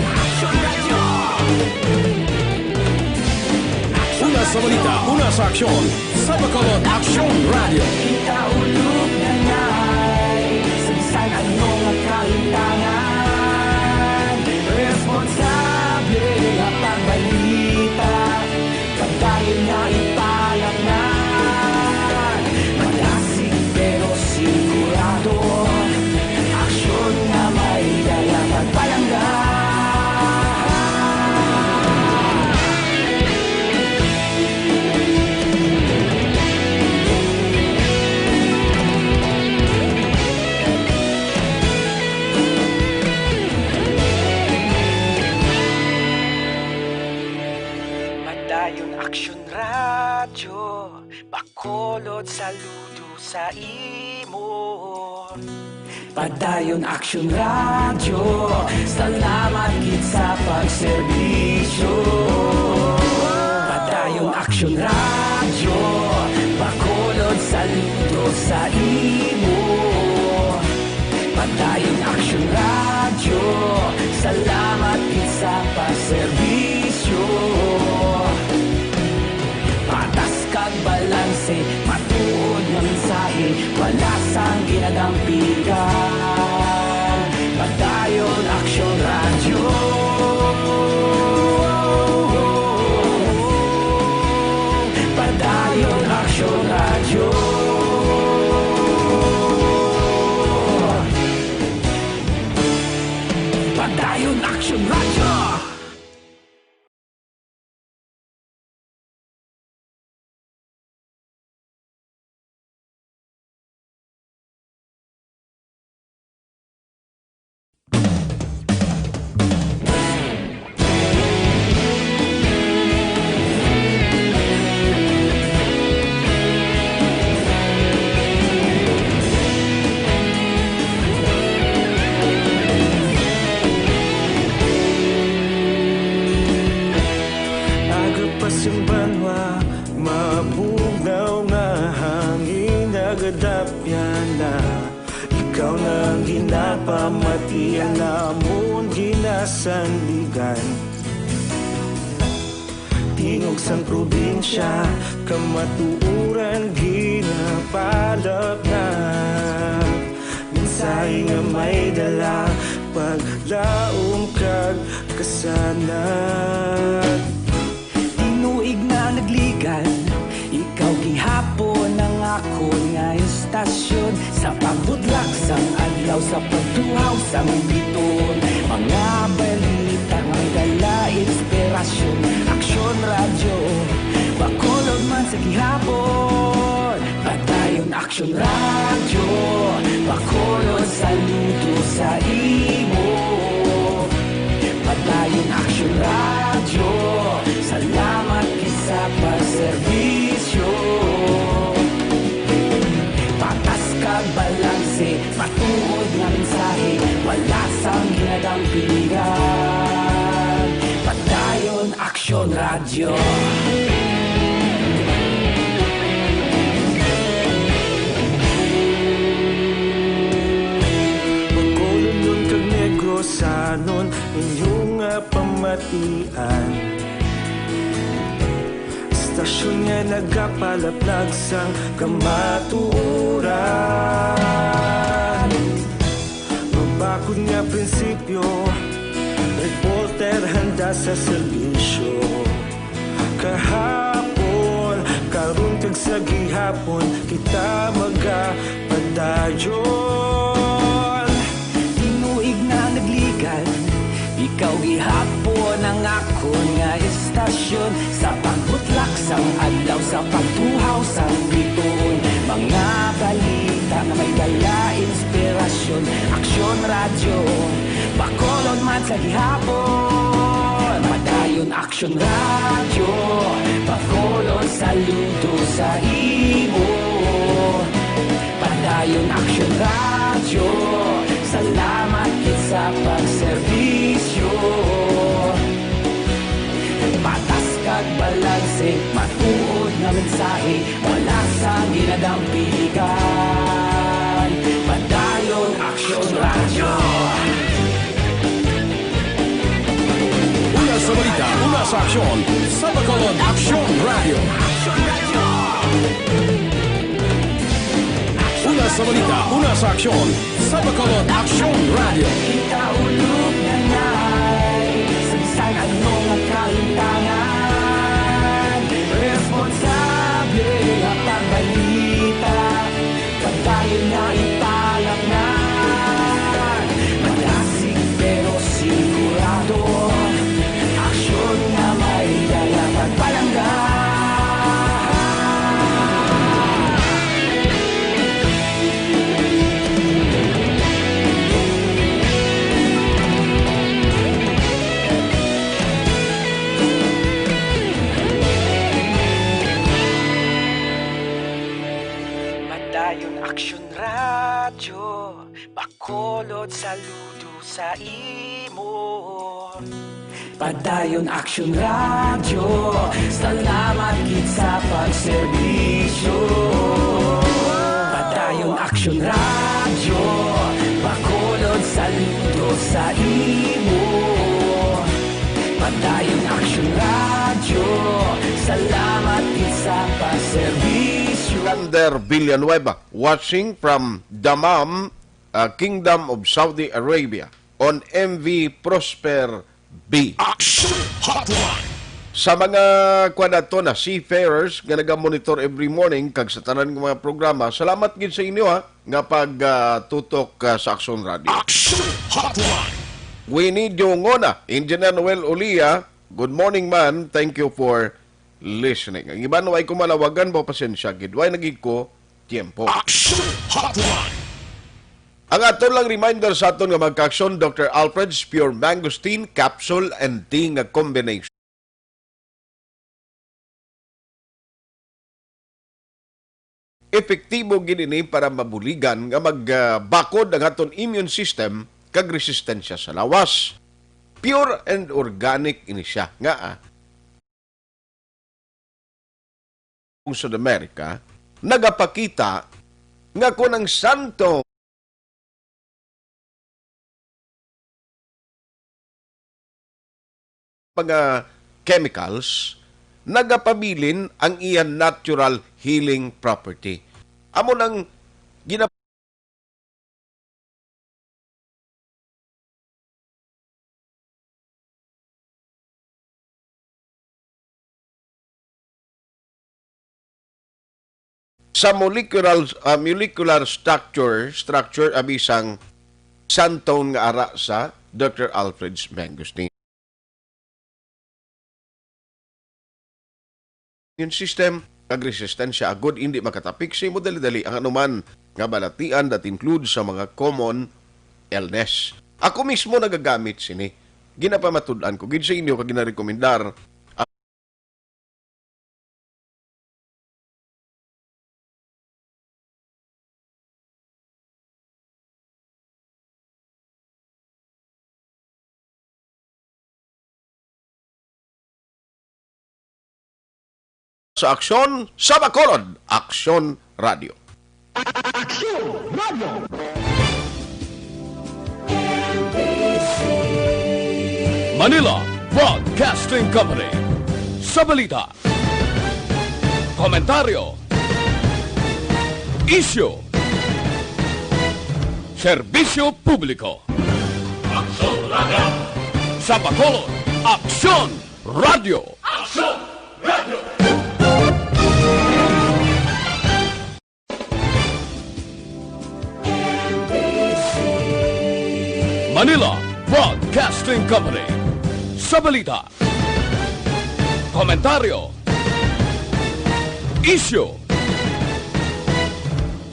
Una sa balita, una sa aksyon, sa Bacolod Aksyon Radio. Kita ulog na ngay, sa bisan anong kalintangan. Responsable nga pagbalita, pagdayon na ipalaknan. Malasig pero sigurado, aksyon na may dala pagpalanggan. Padayon aksyon radyo, bakolod saludo sa imo. Padayon aksyon radyo, salamat gid sa pagserbisyo. Padayon aksyon radyo, bakolod saludo sa imo. Padayon aksyon radyo, salamat gid sa pagserbisyo. Patas kag balanse, matuod na mensahe, wala sang ginadampigan. Padayon aksyon radyo. Padayon aksyon radyo. Padayon aksyon radyo. Yung banwa, mabugnaw na hangin, nagadapyan na. Ikaw nang ginapamatian, namon ginasandigan. Tingog sang probinsya, kamatuuran ginapalap na. Minsay nga may dala, paglaom kag kasanat. Tinuig na nagligan, ikaw gihapon ang akon nga istasyon. Sa pagbudlak sang adlaw, sa pagtuhaw sang biton, mga balita nga dala inspirasyon. Aksyon radyo, bakolod man sa gihapon. Padayon aksyon radyo, bakolod saludo sa imo. Padayon aksyon radyo, salamat sa pagserbisyo. Patas kag balanse, matuod nga mensahe, wala sang ginadampigan. Padayon aksyon radyo. Bacolod kag Negrosanon, inyong pamatian. Istasyon nga nagapalaplag sang kamatuuran. sa serbisyo. Kahapon, karon kag sa gihapon, kita magapadayon. Tinuig na nagligan, ikaw gihapon ang akon nga istasyon. Sa pagbutlak sang adlaw, sa pagtuhaw sang bituon, mga balita na may dala inspirasyon. Aksyon radyo, Bacolod man sa gihapon. Padayon Aksyon radyo, Bacolod saludo sa imo. Padayon Aksyon radyo, salamat kit sa pagserbisyo. Patas kag balanse, matuod na mensahe, wala sa ginadampigan. Padayon Aksyon radyo. Una sa balita, una sa aksyon, sa Bacolod Aksyon Radio. Una sa balita, una sa aksyon, sa Bacolod Aksyon Radio. Kita ulog na na'y sabisan anong ang kalintangan. Responsable ang pagbalita, pagdayon na ipalang na. Malasig pero sigurado, aksyon na may dala pagpalanggan. Padayon Aksyon radyo, Bacolod saludo sa imo. Padayon Aksyon radyo, salamat kit sa pagserbisyo. Padayon Aksyon radyo, Bacolod saludo sa imo. Padayon Aksyon radyo, salamat kit sa pagserbisyo. Lander Villanueva, watching from Dammam, Kingdom of Saudi Arabia, on MV Prosper B. Action Hotline. Sa mga kwanato na seafarers nga naga-monitor every morning kag sa tanan ng mga programa, salamat gid sa inyo nga pagtutok sa Aksyon Radio. Action Hotline. We need you ngona. Engineer Noel Olia, good morning man. Thank you for listening. Ang iba way ko malawagan mo pasensya gid. Way nagig ko tiempo. Action Hotline. Ang ato lang reminder sa aton nga magka-aksyon, Dr. Alfred's Pure Mangosteen Capsule and Tea nga combination. Epektibo gid ini para mabuligan nga magbakod ang aton immune system kag resistensya sa lawas. Pure and organic ini siya nga sa Amerika nagapakita nga kung ang santo mga chemicals nagapabilin ang iyan natural healing property. Amo nang sa molecular structure abisang santone nga ara sa Dr. Alfred's Mangosteen. Yung system, kag-resistensya agod hindi makatapik sa mo dali-dali ang anuman nga balatian that include sa mga common illness. Ako mismo nagagamit sini. Ginapamatud-an ko. Gid sa inyo kag ginarekomendar sa Aksyon sa Bacolod, Aksyon Radio. Aksyon Radio! Manila Broadcasting Company. Sa balita, komentaryo, issue, serbisyo publiko. Aksyon Radio! Sa Bacolod, Aksyon Radio. Manila Broadcasting Company. Sa balita, komentaryo, isyu,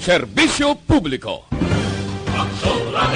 serbisyo publiko. Aksyon Radio.